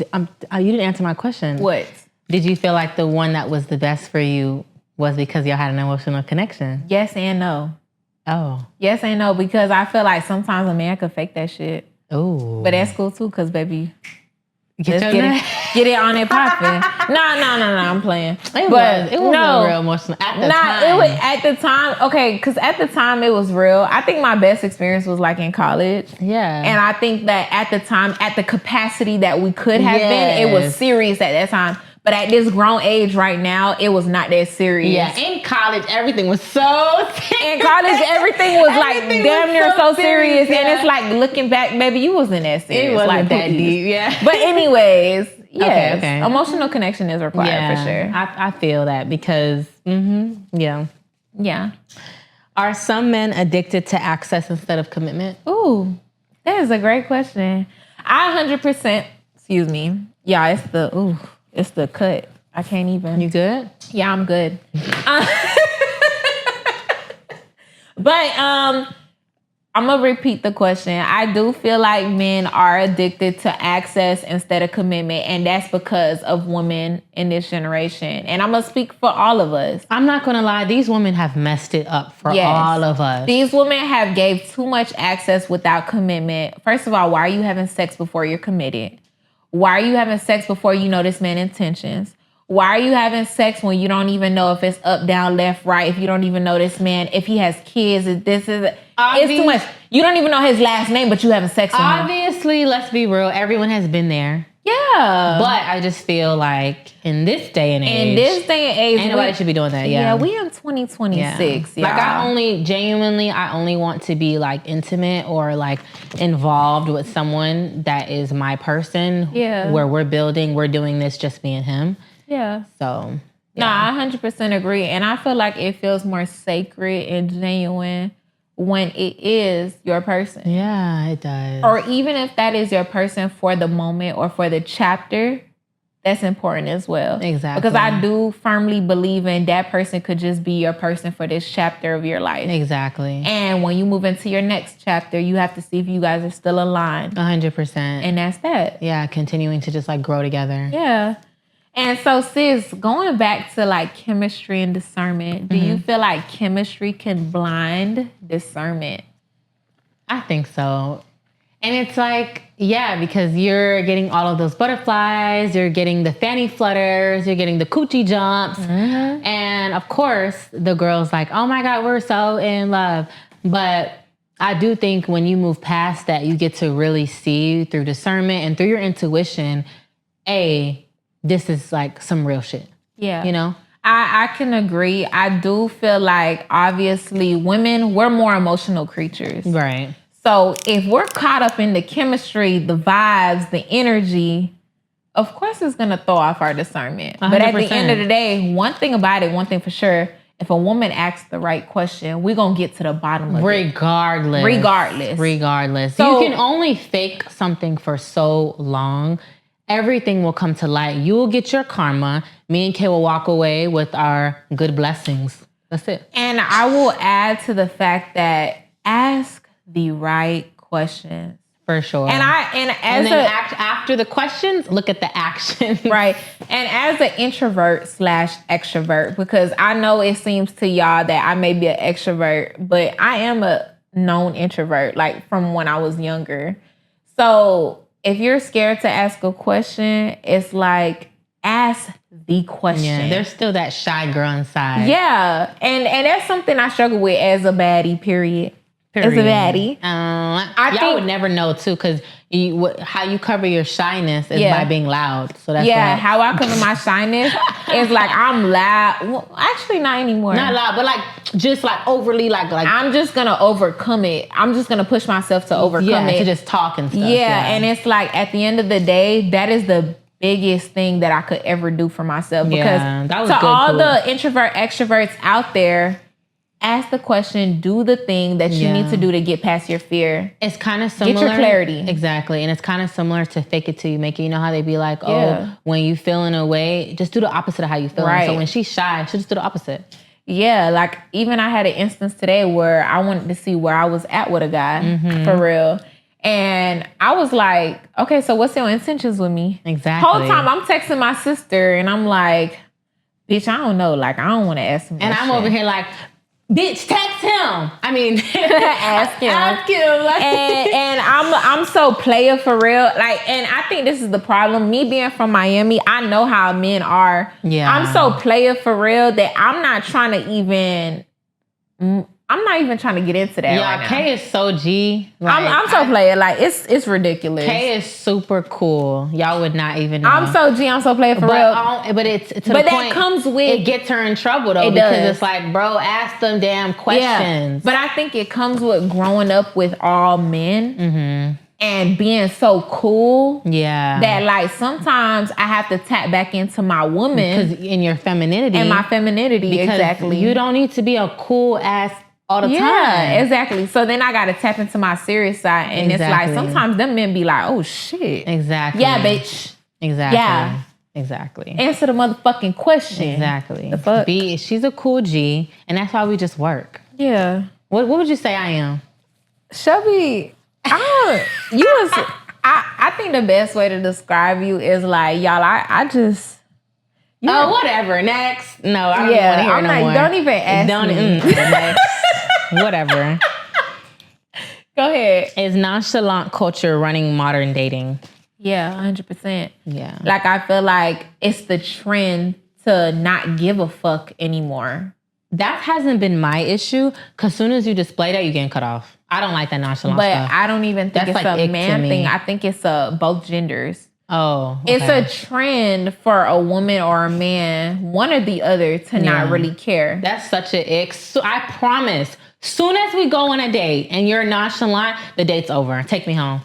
didn't answer my question. What? Did you feel like the one that was the best for you was because y'all had an emotional connection? Yes and no. Oh. Yes and no, because I feel like sometimes a man could fake that shit. Oh. But that's cool too, because baby, get it on it popping. No, I'm playing. It was real emotional at the time. It was at the time. Okay, because at the time it was real. I think my best experience was like in college. Yeah. And I think that at the time, at the capacity that we could have been, it was serious at that time. But at this grown age right now, it was not that serious. Yeah. In college, everything was so serious. In college, everything was like damn near so serious. Yeah. And it's like looking back, baby, you wasn't that serious. It wasn't like, that deep, yeah. But anyways, yes, okay. Emotional connection is required for sure. I feel that because, yeah. Yeah. Are some men addicted to access instead of commitment? Ooh, that is a great question. I 100%, excuse me. Yeah, it's the cut. I can't even. You good? Yeah, I'm good. But I'm going to repeat the question. I do feel like men are addicted to access instead of commitment, and that's because of women in this generation. And I'm going to speak for all of us. I'm not going to lie. These women have messed it up for all of us. These women have gave too much access without commitment. First of all, why are you having sex before you're committed? Why are you having sex before you know this man's intentions? Why are you having sex when you don't even know if it's up, down, left, right? If you don't even know this man, if he has kids, it's too much. You don't even know his last name, but you having sex with him. Obviously, let's be real. Everyone has been there. Yeah. But I just feel like in this day and age. Ain't nobody should be doing that. Yeah. Yeah, we in 2026. Yeah. Like I only want to be like intimate or like involved with someone that is my person. Yeah. Where we're doing this just me and him. Yeah. So. Yeah. No, I 100% agree. And I feel like it feels more sacred and genuine when it is your person. Yeah, it does. Or even if that is your person for the moment or for the chapter, that's important as well. Exactly. Because I do firmly believe in that person could just be your person for this chapter of your life. Exactly. And when you move into your next chapter, you have to see if you guys are still aligned. 100%. And that's that. Yeah, continuing to just like grow together. Yeah. And so, sis, going back to like chemistry and discernment, do you feel like chemistry can blind discernment? I think so. And it's like, yeah, because you're getting all of those butterflies, you're getting the fanny flutters, you're getting the coochie jumps. And of course, the girl's like, oh my God, we're so in love. But I do think when you move past that, you get to really see through discernment and through your intuition, this is like some real shit. Yeah. You know? I can agree. I do feel like, obviously, women, we're more emotional creatures. Right. So if we're caught up in the chemistry, the vibes, the energy, of course it's going to throw off our discernment. 100%. But at the end of the day, one thing for sure, if a woman asks the right question, we're going to get to the bottom of it. Regardless. So, you can only fake something for so long. Everything will come to light. You will get your karma. Me and Kay will walk away with our good blessings. That's it. And I will add to the fact that ask the right questions For sure. After the questions, look at the action. Right. And as an introvert / extrovert, because I know it seems to y'all that I may be an extrovert, but I am a known introvert, like from when I was younger. So if you're scared to ask a question, it's like, ask the question. Yeah, there's still that shy girl inside. Yeah. And that's something I struggle with as a baddie, period. As a baddie. Y'all would never know too, because how you cover your shyness is by being loud. So that's how I cover my shyness is like I'm loud. Well, actually, not anymore. Not loud, but like just like overly like I'm just gonna overcome it. I'm just gonna push myself to overcome it. To just talk and stuff. Yeah, and it's like at the end of the day, that is the biggest thing that I could ever do for myself. Because that was to good, all the introvert extroverts out there, ask the question, do the thing that you need to do to get past your fear. It's kind of similar. Get your clarity. Exactly. And it's kind of similar to fake it till you make it. You know how they be like, when you feeling a way, just do the opposite of how you feeling. Right. So when she's shy, she'll just do the opposite. Yeah. Like even I had an instance today where I wanted to see where I was at with a guy, for real. And I was like, okay, so what's your intentions with me? Exactly. Whole time I'm texting my sister and I'm like, bitch, I don't know. Like, I don't want to ask him. And I'm over here like, bitch, text him. I mean, ask him. and I'm so player for real. Like, and I think this is the problem. Me being from Miami, I know how men are. Yeah. I'm so player for real that I'm not trying to even trying to get into that right now. Kay is so G. Like, I'm so player. Like, it's ridiculous. Kay is super cool. Y'all would not even know. I'm so G. I'm so player for real. But it's to the point. But that comes with... It gets her in trouble, though. Because it's like, bro, ask them damn questions. Yeah. But I think it comes with growing up with all men. Mm-hmm. And being so cool. Yeah. That, like, sometimes I have to tap back into my woman. Because in your femininity. And my femininity, exactly. You don't need to be a cool ass all the time. Yeah, exactly. So then I got to tap into my serious side. And it's like, sometimes them men be like, oh, shit. Exactly. Yeah, bitch. Exactly. Yeah. Exactly. Answer the motherfucking question. Exactly. The fuck? She's a cool G. And that's why we just work. Yeah. What would you say I am? Shelby, I think the best way to describe you is like, y'all, I just... whatever. Next. No, I don't want to hear no more. Don't even ask me. Next. Whatever. Go ahead. Is nonchalant culture running modern dating? Yeah, 100%. Yeah. Like, I feel like it's the trend to not give a fuck anymore. That hasn't been my issue, because as soon as you display that, you're getting cut off. I don't like that nonchalant stuff. But I don't even think it's a man thing. I think it's both genders. Oh, okay. It's a trend for a woman or a man, one or the other, to not really care. That's such an ick. So I promise, soon as we go on a date and you're nonchalant, the date's over. Take me home.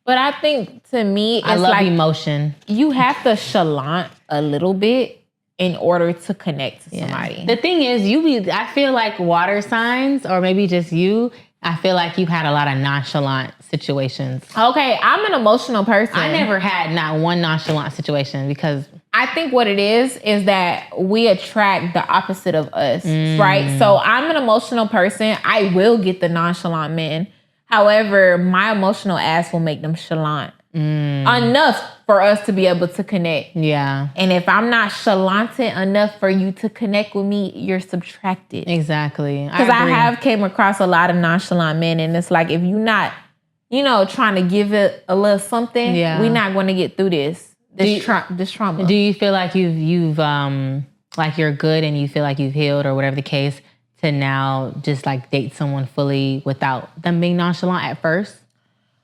But I think, to me, it's I love emotion. You have to chalant a little bit in order to connect to somebody. The thing is, I feel like water signs, or maybe just you, I feel like you've had a lot of nonchalant situations. Okay, I'm an emotional person. I never had not one nonchalant situation, because I think what it is that we attract the opposite of us, right? So I'm an emotional person. I will get the nonchalant men. However, my emotional ass will make them chalant. Enough for us to be able to connect. Yeah. And if I'm not chalanted enough for you to connect with me, you're subtracted. Exactly. Because I have came across a lot of nonchalant men, and it's like, if you're not, trying to give it a little something, we're not going to get through this trauma. Do you feel like you've like you're good and you feel like you've healed, or whatever the case, to now just like date someone fully without them being nonchalant at first?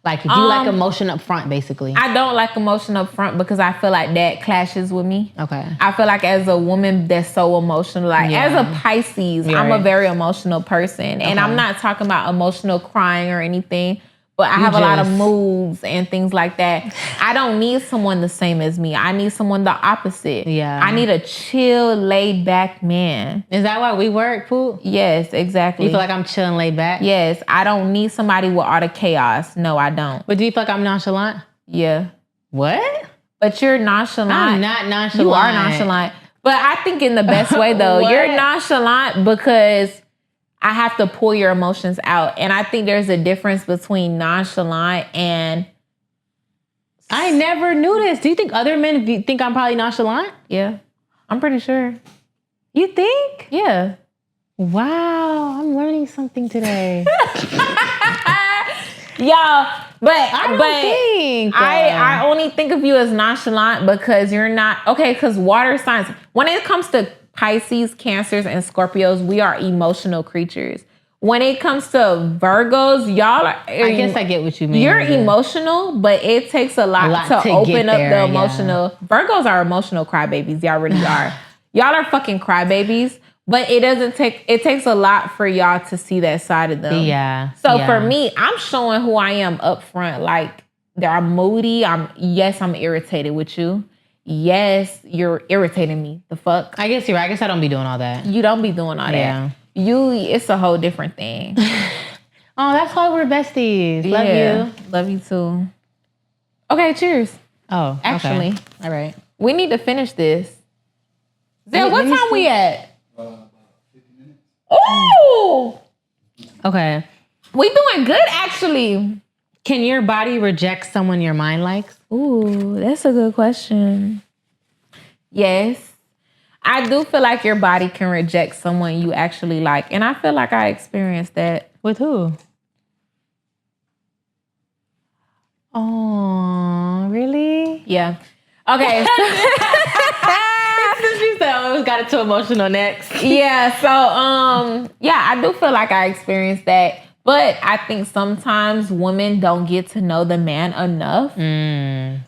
Like, if you like emotion up front, basically. I don't like emotion up front because I feel like that clashes with me. Okay. I feel like as a woman that's so emotional, like as a Pisces, I'm a very emotional person. And I'm not talking about emotional crying or anything, but I have a lot of moods and things like that. I don't need someone the same as me. I need someone the opposite. Yeah. I need a chill, laid back man. Is that why we work, Pooh? Yes, exactly. You feel like I'm chill and laid back? Yes. I don't need somebody with all the chaos. No, I don't. But do you feel like I'm nonchalant? Yeah. What? But you're nonchalant. I'm not nonchalant. You are nonchalant. But I think in the best way, though. You're nonchalant because I have to pull your emotions out. And I think there's a difference between nonchalant and... I never knew this. Do you think other men think I'm probably nonchalant? Yeah. I'm pretty sure. You think? Yeah. Wow. I'm learning something today. Y'all, but I only think of you as nonchalant because you're not... Okay, because water signs... When it comes to Pisces, Cancers, and Scorpios, we are emotional creatures. When it comes to Virgos, y'all are... I guess I get what you mean. You're emotional, but it takes a lot to open up the emotional... Yeah. Virgos are emotional crybabies. Y'all really are. Y'all are fucking crybabies, but it doesn't take... It takes a lot for y'all to see that side of them. Yeah. So for me, I'm showing who I am up front. Like, I'm moody. I'm irritated with you. Yes, you're irritating me. The fuck? I guess you're right. I guess I don't be doing all that. You don't be doing all that. It's a whole different thing. Oh, that's why we're besties. Love you. Love you too. Okay, cheers. Oh, actually. Okay. All right. We need to finish this. Zell, what time we at? 50 minutes. Oh! Okay. We doing good, actually. Can your body reject someone your mind likes? Ooh, that's a good question. Yes. I do feel like your body can reject someone you actually like. And I feel like I experienced that. With who? Oh, really? Yeah. Okay. She said, "Oh, got it too emotional next." Yeah. So, I do feel like I experienced that. But I think sometimes women don't get to know the man enough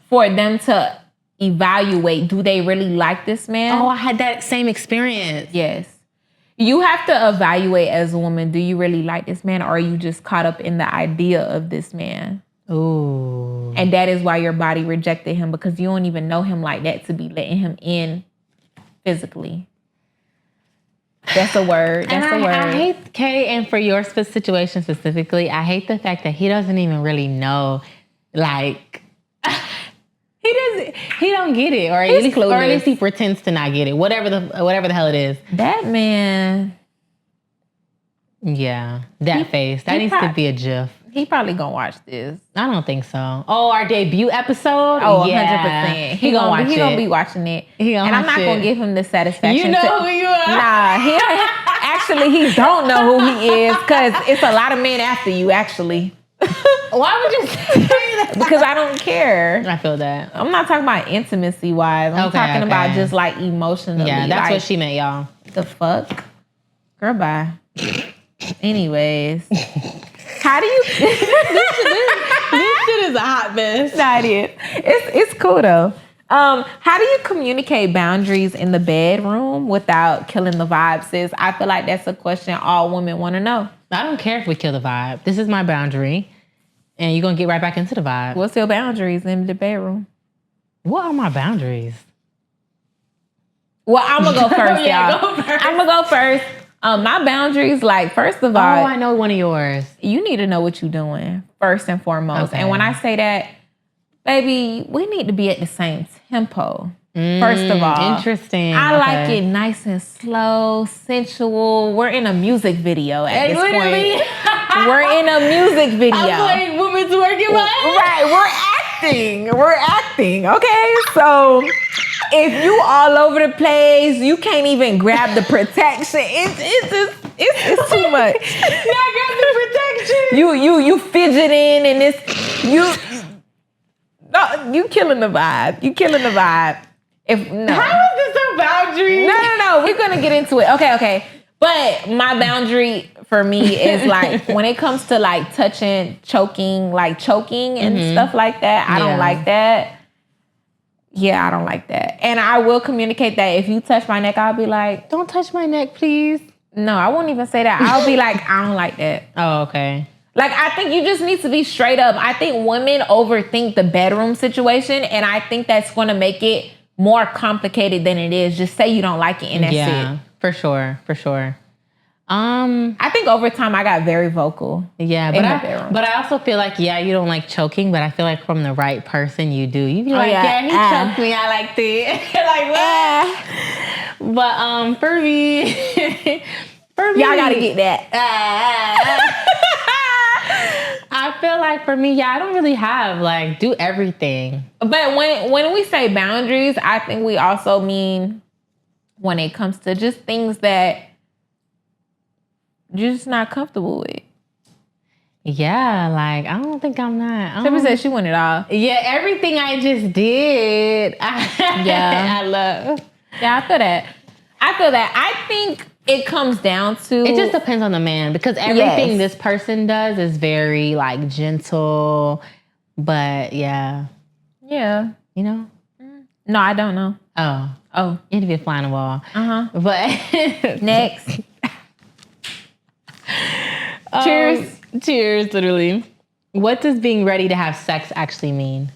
for them to evaluate, do they really like this man? Oh, I had that same experience. Yes. You have to evaluate as a woman, do you really like this man, or are you just caught up in the idea of this man? Ooh. And that is why your body rejected him, because you don't even know him like that to be letting him in physically. That's a word. That's a word. I hate, Kay, and for your situation specifically, I hate the fact that he doesn't even really know, like, he don't get it, or at least he pretends to not get it. Whatever the hell it is. That man. Yeah, that face. That needs to be a GIF. He probably gonna watch this. I don't think so. Oh, our debut episode? Oh, yeah. 100%. He gonna be watching it. And I'm not gonna give him the satisfaction. You know who you are. Nah, he don't know who he is, because it's a lot of men after you, actually. Why would you say that? Because I don't care. I feel that. I'm not talking about intimacy wise. I'm talking about just like emotionally. Yeah, that's like, what she meant, y'all. The fuck? Girl, bye. Anyways. How do you... this shit is a hot mess. Nah, it is. It's cool though. How do you communicate boundaries in the bedroom without killing the vibe, sis? I feel like that's a question all women want to know. I don't care if we kill the vibe. This is my boundary. And you're going to get right back into the vibe. What's your boundaries in the bedroom? What are my boundaries? Well, I'm going to go first, y'all. Go first. I'm going to go first. My boundaries, like, first of all... Oh, I know one of yours. You need to know what you're doing, first and foremost. Okay. And when I say that, baby, we need to be at the same tempo. First of all. Interesting. I like it nice and slow, sensual. We're in a music video at this point. We're in a music video. I'm like, women's working right. We're acting. Okay, so if you all over the place, you can't even grab the protection. It's too much. Not grab the protection. You fidgeting and you killing the vibe. You killing the vibe. How is this a boundary? No. We're gonna get into it. Okay. But my boundary for me is like when it comes to like touching, choking and stuff like that. I don't like that. Yeah, I don't like that. And I will communicate that if you touch my neck, I'll be like, don't touch my neck, please. No, I won't even say that. I'll be like, I don't like that. Oh, okay. Like, I think you just need to be straight up. I think women overthink the bedroom situation, and I think that's going to make it more complicated than it is. Just say you don't like it and that's it. For sure. I think over time I got very vocal. Yeah, but I also feel like, you don't like choking, but I feel like from the right person you do. You be like, he choked me, I liked it. Like, what? But for for me, y'all gotta get that. I feel like for me, I don't really have like do everything. But when we say boundaries, I think we also mean when it comes to just things that you're just not comfortable with. Yeah, like I don't think I'm not. Tiffany said she wanted it all. Yeah, everything I just did. I love. Yeah, I feel that. I think it comes down to... It just depends on the man because everything this person does is very like gentle, but yeah. Yeah. You know? No, I don't know. Oh. You need to be a fly on the wall. But next. Cheers, literally. What does being ready to have sex actually mean?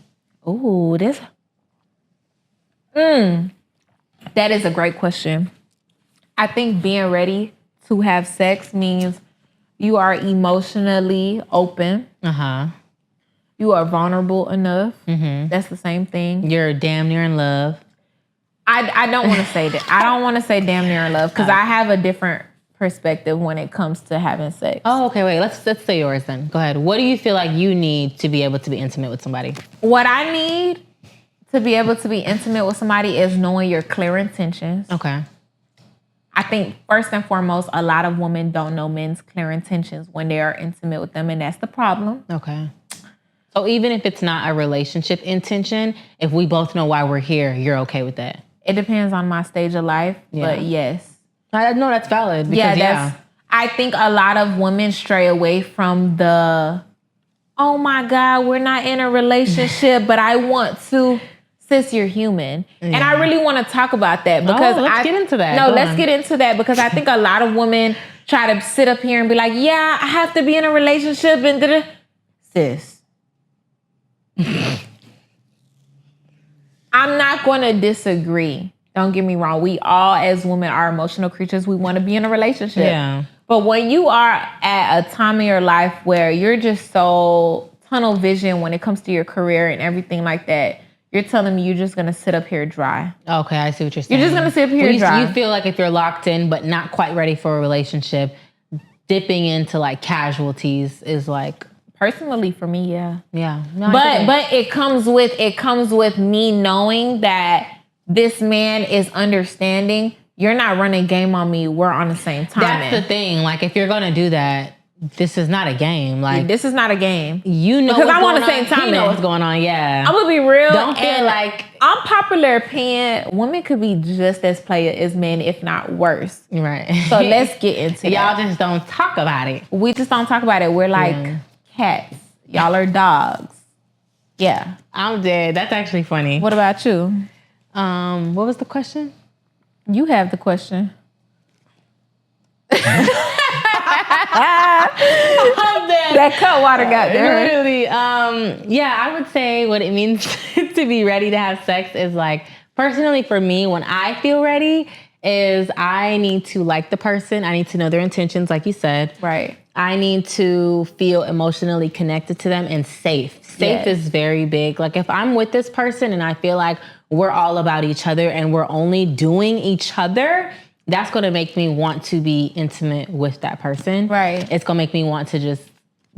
Ooh, that is a great question. I think being ready to have sex means you are emotionally open. You are vulnerable enough. That's the same thing. You're damn near in love. I don't want to say that. I don't want to say damn near in love because I have a different perspective when it comes to having sex. Oh, okay, wait. Let's say yours then. Go ahead. What do you feel like you need to be able to be intimate with somebody? What I need to be able to be intimate with somebody is knowing your clear intentions. Okay. I think first and foremost, a lot of women don't know men's clear intentions when they are intimate with them, and that's the problem. Okay. So even if it's not a relationship intention, if we both know why we're here, you're okay with that? It depends on my stage of life, but yes. I know that's valid. Because, I think a lot of women stray away from the, oh my God, we're not in a relationship, but I want to. Sis, you're human. And I really want to talk about that because let's get into that. No, let's get into that because I think a lot of women try to sit up here and be like, yeah, I have to be in a relationship and da-da. Sis. I'm not going to disagree. Don't get me wrong. We all as women are emotional creatures. We want to be in a relationship. Yeah. But when you are at a time in your life where you're just so tunnel vision when it comes to your career and everything like that, you're telling me you're just going to sit up here dry. Okay, I see what you're saying. You're just going to sit up here dry. You feel like if you're locked in but not quite ready for a relationship, dipping into like casualties is like... Personally, for me, yeah. Yeah. No, but it comes with me knowing that this man is understanding. You're not running game on me. We're on the same time. That's the thing. Like, if you're going to do that, this is not a game. Like, this is not a game. You know, because I'm on the same time. You know what's going on. Yeah. I'm gonna be real. Don't feel like unpopular opinion. Women could be just as playa as men, if not worse. Right. So let's get into y'all that. just don't talk about it. We just don't talk about it. We're like cats. Y'all are dogs. Yeah. I'm dead. That's actually funny. What about you? What was the question? You have the question. That cut water got there. Literally. I would say what it means to be ready to have sex is like, personally for me, when I feel ready is I need to like the person. I need to know their intentions, like you said. Right. I need to feel emotionally connected to them and safe. Safe is very big. Like if I'm with this person and I feel like we're all about each other and we're only doing each other, that's going to make me want to be intimate with that person. Right. It's going to make me want to just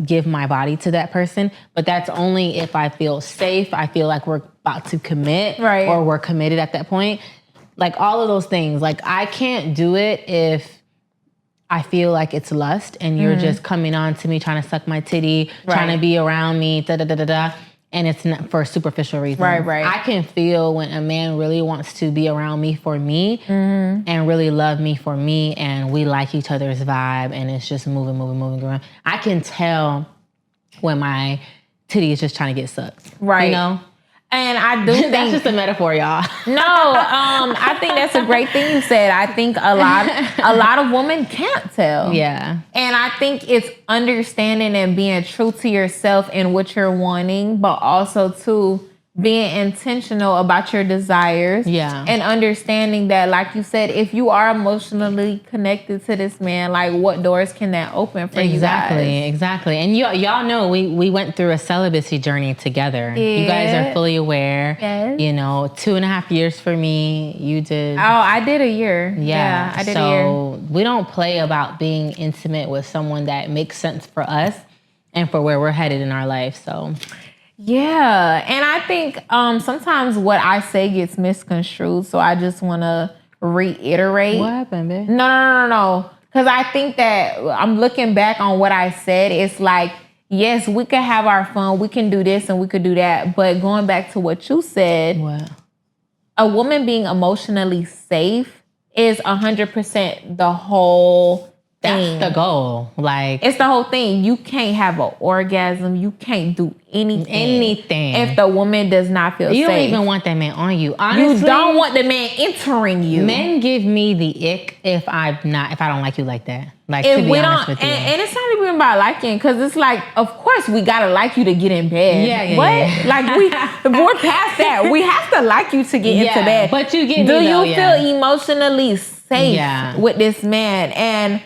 give my body to that person. But that's only if I feel safe. I feel like we're about to commit. Right. Or we're committed at that point. Like all of those things. Like I can't do it if I feel like it's lust and you're just coming on to me trying to suck my titty, trying to be around me, da-da-da-da-da. And it's not for superficial reasons. Right. I can feel when a man really wants to be around me for me and really love me for me and we like each other's vibe and it's just moving around. I can tell when my titty is just trying to get sucked. Right. You know? And I do think... That's just a metaphor, y'all. No, I think that's a great thing you said. I think a lot of women can't tell. Yeah. And I think it's understanding and being true to yourself and what you're wanting, but also too being intentional about your desires. Yeah. And understanding that, like you said, if you are emotionally connected to this man, like what doors can that open for you guys? Exactly. And y'all know we went through a celibacy journey together. Yeah. You guys are fully aware. Yes. 2.5 years for me. You did. Oh, I did a year. Yeah, I did a year. So we don't play about being intimate with someone that makes sense for us and for where we're headed in our life. So yeah, and I think sometimes what I say gets misconstrued, so I just want to reiterate. What happened, babe? No. Because I think that I'm looking back on what I said. It's like, yes, we can have our fun. We can do this and we could do that. But going back to what you said, What? A woman being emotionally safe is 100% the whole thing. That's the goal. Like, it's the whole thing. You can't have an orgasm. You can't do anything if the woman does not feel safe. You don't even want that man on you. Honestly, you don't want the man entering you. Men give me the ick if I don't like you like that. Like, to be honest with you. And it's not even about liking, because it's like, of course we gotta like you to get in bed. Yeah. Like we're past that. We have to like you to get into bed. But you get Do you feel emotionally safe with this man? And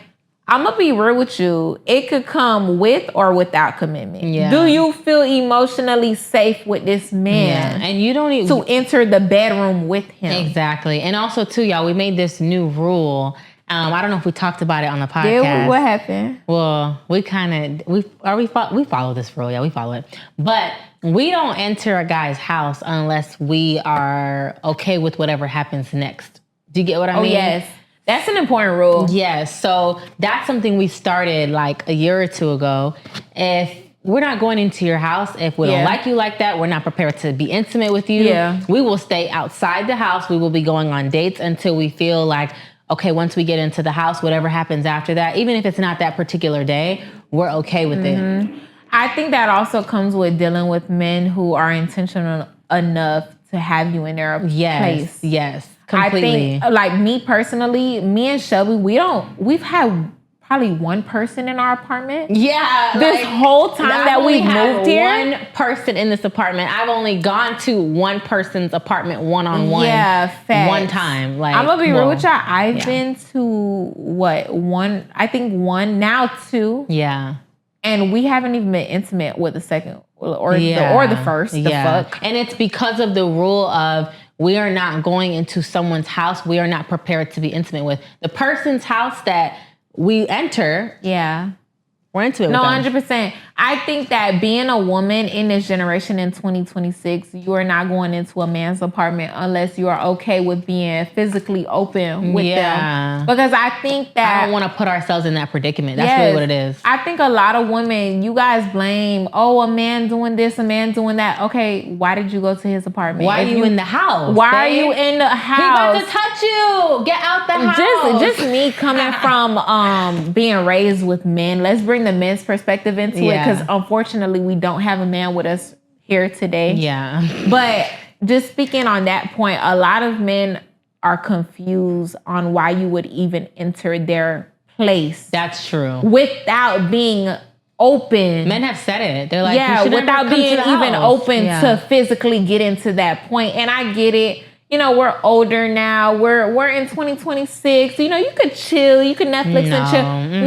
I'm gonna be real with you. It could come with or without commitment. Yeah. Do you feel emotionally safe with this man? Yeah. And you don't even to enter the bedroom with him. Exactly. And also too, y'all, we made this new rule. I don't know if we talked about it on the podcast. Yeah, what happened? Well, we follow this rule. Yeah, we follow it. But we don't enter a guy's house unless we are okay with whatever happens next. Do you get what I mean? Oh, yes. That's an important rule. Yes. So that's something we started like a year or two ago. If we're not going into your house, if we don't like you like that, we're not prepared to be intimate with you. Yeah. We will stay outside the house. We will be going on dates until we feel like, okay, once we get into the house, whatever happens after that, even if it's not that particular day, we're okay with it. I think that also comes with dealing with men who are intentional enough to have you in their place. Yes. Completely. I think, like me personally, me and Shelby, we've had probably one person in our apartment. Yeah. This whole time that we've moved here. One person in this apartment. I've only gone to one person's apartment one-on-one. Yeah, facts. One time. Like, I'm gonna be real with y'all. I've been to one, I think one, now two. Yeah. And we haven't even been intimate with the second or the first. The fuck. And it's because of the rule of we are not going into someone's house we are not prepared to be intimate with. The person's house that we enter, we're intimate with them. 100%. I think that being a woman in this generation in 2026, you are not going into a man's apartment unless you are okay with being physically open with them. Because I think that... I don't want to put ourselves in that predicament. That's really what it is. I think a lot of women, you guys blame, a man doing this, a man doing that. Okay, why did you go to his apartment? Why are you in the house? Why are you in the house? He about to touch you. Get out the house. Just me coming from being raised with men. Let's bring the men's perspective into it, because unfortunately we don't have a man with us here today. Yeah. But just speaking on that point, a lot of men are confused on why you would even enter their place. That's true. Without being open. Men have said it. They're like, without being even open to physically get into that point. And I get it. We're older now. We're in 2026. You could chill. You could Netflix and chill.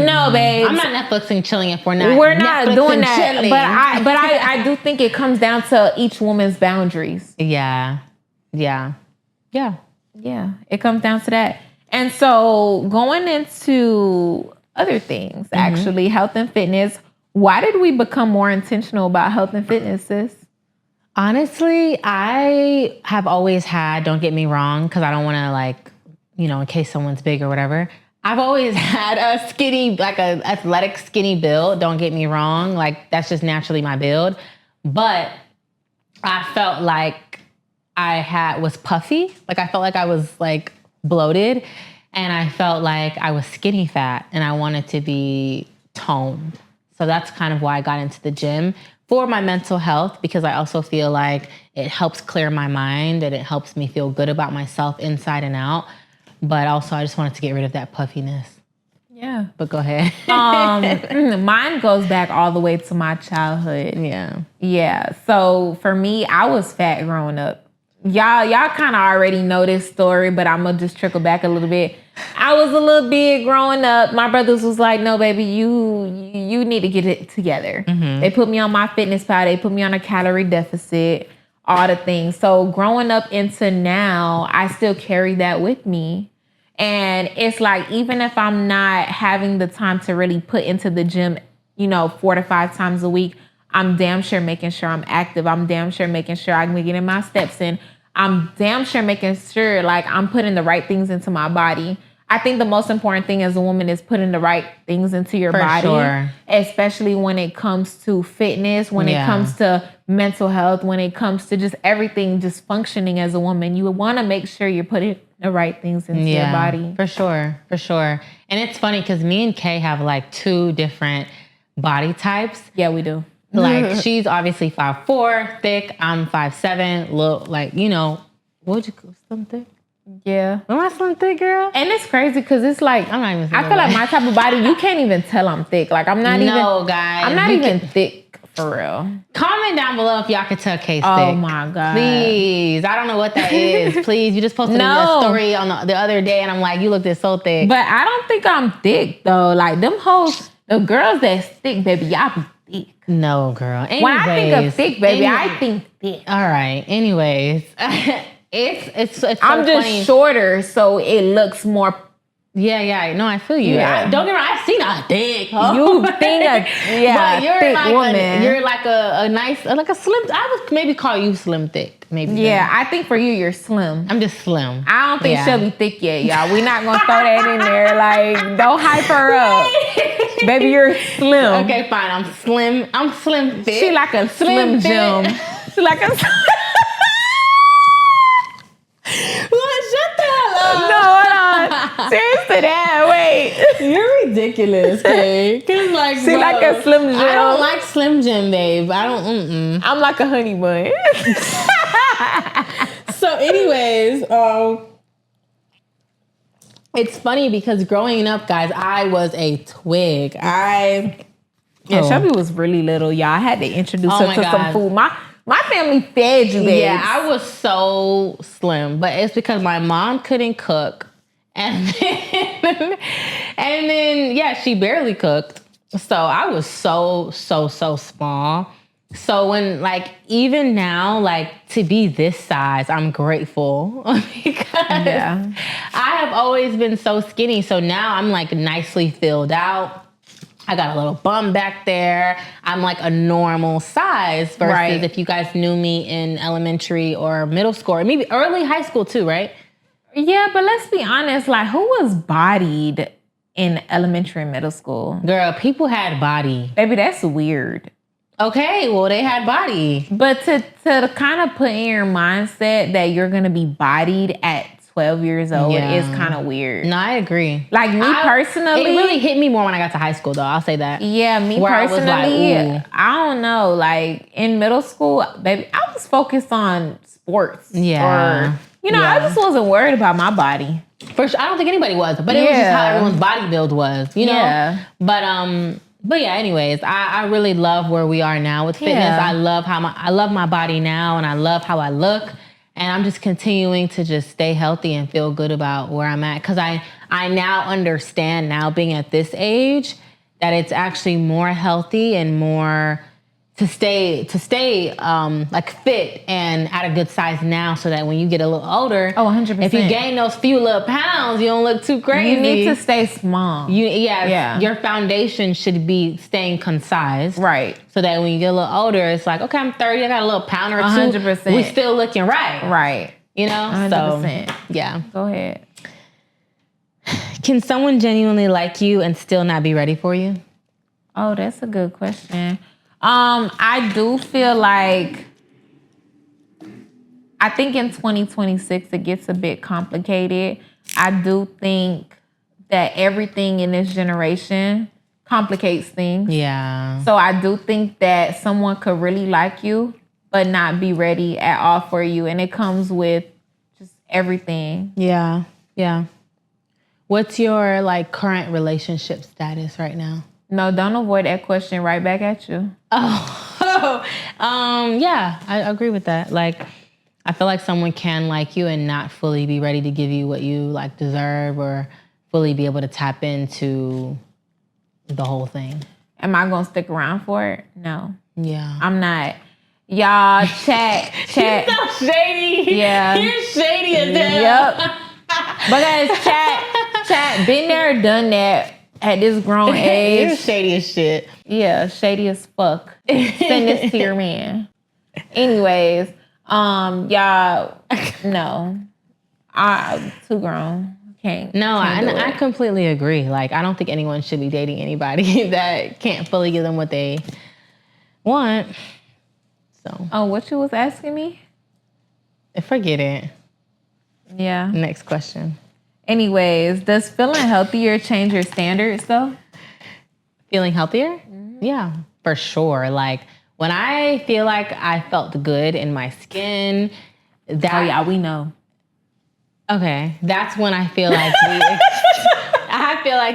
No, babe. I'm not Netflixing chilling if we're not. We're not Netflix doing and that. chilling. But I do think it comes down to each woman's boundaries. Yeah. It comes down to that. And so going into other things, actually, health and fitness. Why did we become more intentional about health and fitness, sis? Honestly, I have always had, don't get me wrong, because I don't want to in case someone's big or whatever. I've always had a skinny, like a athletic skinny build. Don't get me wrong. Like that's just naturally my build. But I felt like I was puffy. Like I felt like I was like bloated, and I felt like I was skinny fat, and I wanted to be toned. So that's kind of why I got into the gym. For my mental health, because I also feel like it helps clear my mind and it helps me feel good about myself inside and out. But also I just wanted to get rid of that puffiness. Yeah. But go ahead. Mine goes back all the way to my childhood. Yeah. Yeah. So for me, I was fat growing up. Y'all kind of already know this story, but I'm gonna just trickle back a little bit. I was a little big growing up. My brothers was like, "No, baby, you need to get it together." Mm-hmm. They put me on my fitness pal. They put me on a calorie deficit, all the things. So growing up into now, I still carry that with me. And it's like, even if I'm not having the time to really put into the gym, 4 to 5 times a week, I'm damn sure making sure I'm active. I'm damn sure making sure I'm getting my steps in. I'm damn sure making sure like I'm putting the right things into my body. I think the most important thing as a woman is putting the right things into your body, sure. Especially when it comes to fitness, when it comes to mental health, when it comes to just everything, just functioning as a woman. You want to make sure you're putting the right things into your body. For sure. And it's funny because me and Kay have like 2 different body types. Yeah, we do. Like she's obviously 5'4", thick. I'm 5'7", look like, what'd you call slim thick? Yeah. Am I slim thick, girl? And it's crazy because it's like, I'm not even I feel like my type of body, you can't even tell I'm thick. Like I'm not guys. I'm not even thick for real. Comment down below if y'all could tell Kay's thick. Oh my God. Please. I don't know what that is. Please. You just posted a story on the other day and I'm like, you looked so thick. But I don't think I'm thick though. Like them hoes, the girls that's thick, baby, y'all be thick. No, girl. Anyways, when I think of thick, baby, I think thick. All right. Anyways, it's so I'm just funny. shorter, so it looks more. Yeah. No, I feel you. Yeah. Don't get me wrong. I've seen a thick hoe. You think but you're thick like woman. You're like a nice, like a slim. I would maybe call you slim thick. Maybe. Yeah, I think for you, you're slim. I'm just slim. I don't think she'll be thick yet, y'all. We're not gonna throw that in there. Like, don't hype her up. Baby, you're slim. Okay, fine. I'm slim thick. She like a slim Jim. She like a. Shut the hell up. No, hold on. Serious to that. Wait. You're ridiculous, Kay. Cause like, she like a Slim Jim. I don't like Slim Jim, babe. I don't. I'm like a honey bun. So, anyways, it's funny because growing up, guys, I was a twig. Shelby was really little, y'all. I had to introduce her to some food. My family fed you, babe. Yeah, I was so slim, but it's because my mom couldn't cook, and then she barely cooked. So I was so small. So when even now, to be this size, I'm grateful because I have always been so skinny. So now I'm nicely filled out. I got a little bum back there. I'm a normal size versus if you guys knew me in elementary or middle school or maybe early high school too, right? Yeah, but let's be honest. Who was bodied in elementary and middle school? Girl, people had body. Baby, that's weird. Okay, well, they had body. But to kind of put in your mindset that you're going to be bodied at 12 years old is kind of weird. No, I agree. Me personally. It really hit me more when I got to high school, though. I'll say that. Yeah, me personally, I don't know. In middle school, baby, I was focused on sports. Yeah. I just wasn't worried about my body. For sure. I don't think anybody was. But it was just how everyone's body build was, you know? Yeah. But yeah, anyways, I really love where we are now with fitness. Yeah. I love my body now and I love how I look. And I'm just continuing to just stay healthy and feel good about where I'm at. Because I now understand now being at this age that it's actually more healthy and more to stay fit and at a good size now so that when you get a little older, 100%. If you gain those few little pounds, you don't look too crazy. You need to stay small. Your foundation should be staying concise. Right. So that when you get a little older, it's like, okay, I'm 30, I got a little pound or two. 100%. We still looking right. Right. 100%. So, yeah. Go ahead. Can someone genuinely like you and still not be ready for you? Oh, that's a good question. I do feel like I think in 2026 it gets a bit complicated. I do think that everything in this generation complicates things. Yeah. So I do think that someone could really like you but not be ready at all for you, and it comes with just everything. Yeah. Yeah. What's your like current relationship status right now? No, don't avoid that question right back at you. Oh, yeah, I agree with that. Like, I feel like someone can like you and not fully be ready to give you what you like deserve or fully be able to tap into the whole thing. Am I gonna stick around for it? No. Yeah. I'm not. Y'all, chat. You're so shady. Yeah. You're shady as hell. Yep. Because chat, been there, done that at this grown age. You're shady as shit. Yeah, shady as fuck. Send this to your man. Anyways, y'all, no. I'm too grown. Can't. No, can't do I it. completely agree. Like, I don't think anyone should be dating anybody that can't fully give them what they want. So. Oh, what you was asking me? Forget it. Yeah. Next question. Anyways, does feeling healthier change your standards though? Feeling healthier? Mm-hmm. Yeah, for sure. Like, when I feel like I felt good in my skin, that... Oh, yeah, we know. Okay, that's when I feel like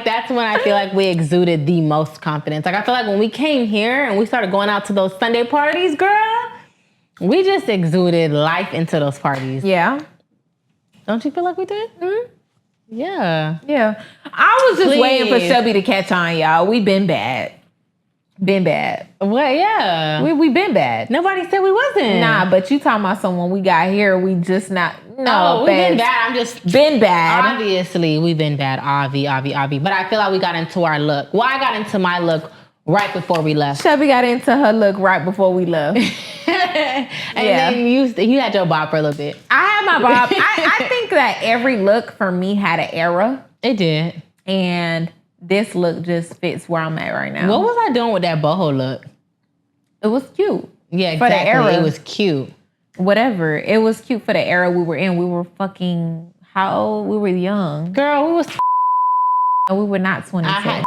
that's when I feel like we exuded the most confidence. Like, I feel like when we came here and we started going out to those Sunday parties, girl, we just exuded life into those parties. Yeah. Don't you feel like we did? Mm-hmm. Yeah. Yeah. I was just waiting for Shelby to catch on, y'all. We been bad. Been bad. Well, yeah. We been bad. Nobody said we wasn't. Nah, but you talking about someone we got here, we just not. No, we been bad. I'm just been bad. Obviously, we've been bad. Obvi. But I feel like we got into our look. Well, I got into my look right before we left. Shelby got into her look right before we left. And then you had your bob for a little bit. I had my bob. I think that every look for me had an era. It did. And this look just fits where I'm at right now. What was I doing with that boho look? It was cute. Yeah, exactly. For the era. It was cute. Whatever. It was cute for the era we were in. We were fucking, how old? We were young. Girl, we was... No, we were not 22. I had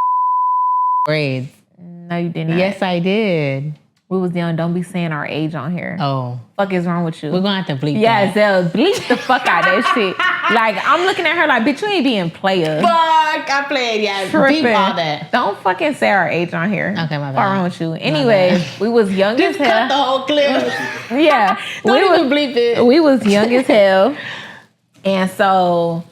braids. No, you did not. Yes, I did. We was young. Don't be saying our age on here. Oh. Fuck is wrong with you? We're going to have to bleep yeah, that. Zell, bleep the fuck out of that shit. Like, I'm looking at her like, bitch, you ain't being playa. Fuck, I played. Yeah, bleep all that. Don't fucking say our age on here. Okay, my bad. What's wrong with you? Anyways, we was young as hell. Just cut the whole clip. Yeah. Don't even bleep it. We was young as hell. And so,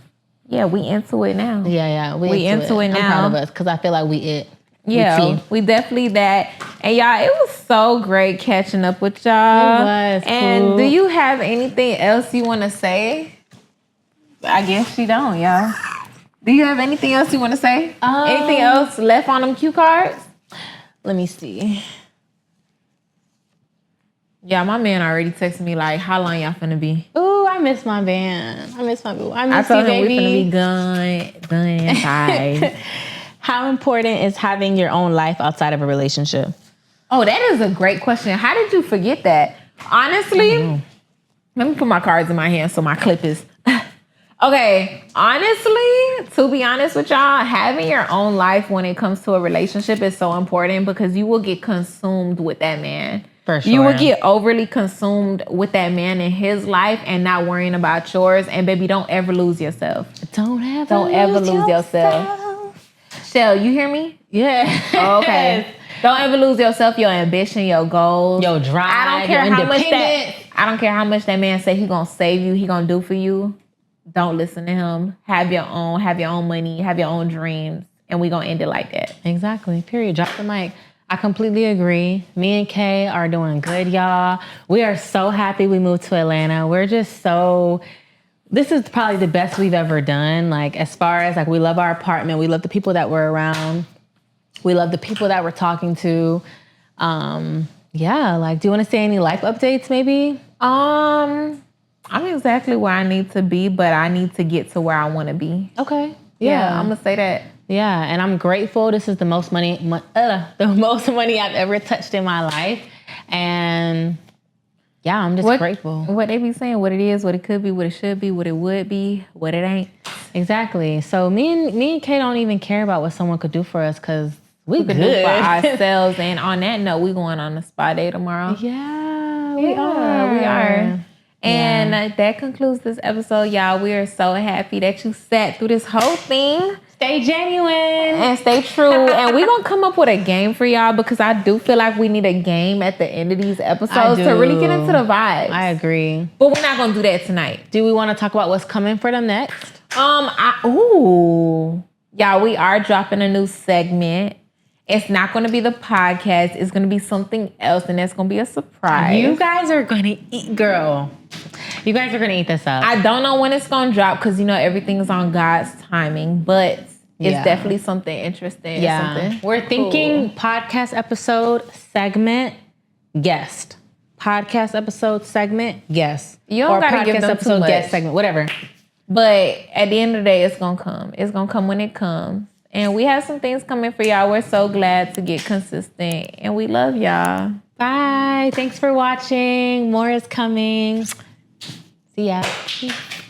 yeah, we into it now. Yeah. We into it now. I'm proud of us because I feel like we it. Yeah, we definitely that. And y'all, it was so great catching up with y'all. It was. And cool. do you have anything else you want to say? I guess you don't, y'all. Do you have anything else you want to say? Anything else left on them cue cards? Let me see. Yeah, my man already texted me like, how long y'all finna be? Ooh, I miss my band. I miss my boo. I miss told you, him baby. we finna be done inside. How important is having your own life outside of a relationship? Oh, that is a great question. How did you forget that? Honestly, let me put my cards in my hand so my clip is... Okay, honestly, to be honest with y'all, having your own life when it comes to a relationship is so important because you will get consumed with that man. For sure. You will get overly consumed with that man in his life and not worrying about yours. And baby, don't ever lose yourself. Don't ever lose yourself. Shell, you hear me? Yeah. Oh, okay. Don't ever lose yourself, your ambition, your goals. Your drive, I don't care your how much independence. I don't care how much that man say he gonna save you, he gonna do for you. Don't listen to him. Have your own money, have your own dreams, and we gonna end it like that. Exactly. Period. Drop the mic. I completely agree. Me and Kay are doing good, y'all. We are so happy we moved to Atlanta. We're just so... This is probably the best we've ever done. Like, as far as, like, we love our apartment. We love the people that we're around. We love the people that we're talking to. Yeah, like, do you want to say any life updates, maybe? I'm exactly where I need to be, but I need to get to where I want to be. Okay. Yeah, I'm going to say that. Yeah, and I'm grateful. This is the most money I've ever touched in my life. And... yeah, I'm just grateful. What they be saying, what it is, what it could be, what it should be, what it would be, what it ain't. Exactly. So me and Kay don't even care about what someone could do for us because we could do for ourselves. And on that note, we going on a spa day tomorrow. Yeah, we are. And that concludes this episode, y'all. We are so happy that you sat through this whole thing. Stay genuine. And stay true. And we're going to come up with a game for y'all because I do feel like we need a game at the end of these episodes to really get into the vibes. I agree. But we're not going to do that tonight. Do we want to talk about what's coming for them next? Y'all, we are dropping a new segment. It's not going to be the podcast. It's going to be something else, and that's going to be a surprise. You guys are going to eat, girl. You guys are going to eat this up. I don't know when it's going to drop because, everything's on God's timing, but it's definitely something interesting. Yeah. Something We're thinking podcast episode, segment, guest. Podcast episode, segment, guest. You don't got to give them too much. Guest, segment, whatever. But at the end of the day, it's going to come. It's going to come when it comes. And we have some things coming for y'all. We're so glad to get consistent. And we love y'all. Bye. Thanks for watching. More is coming. See ya.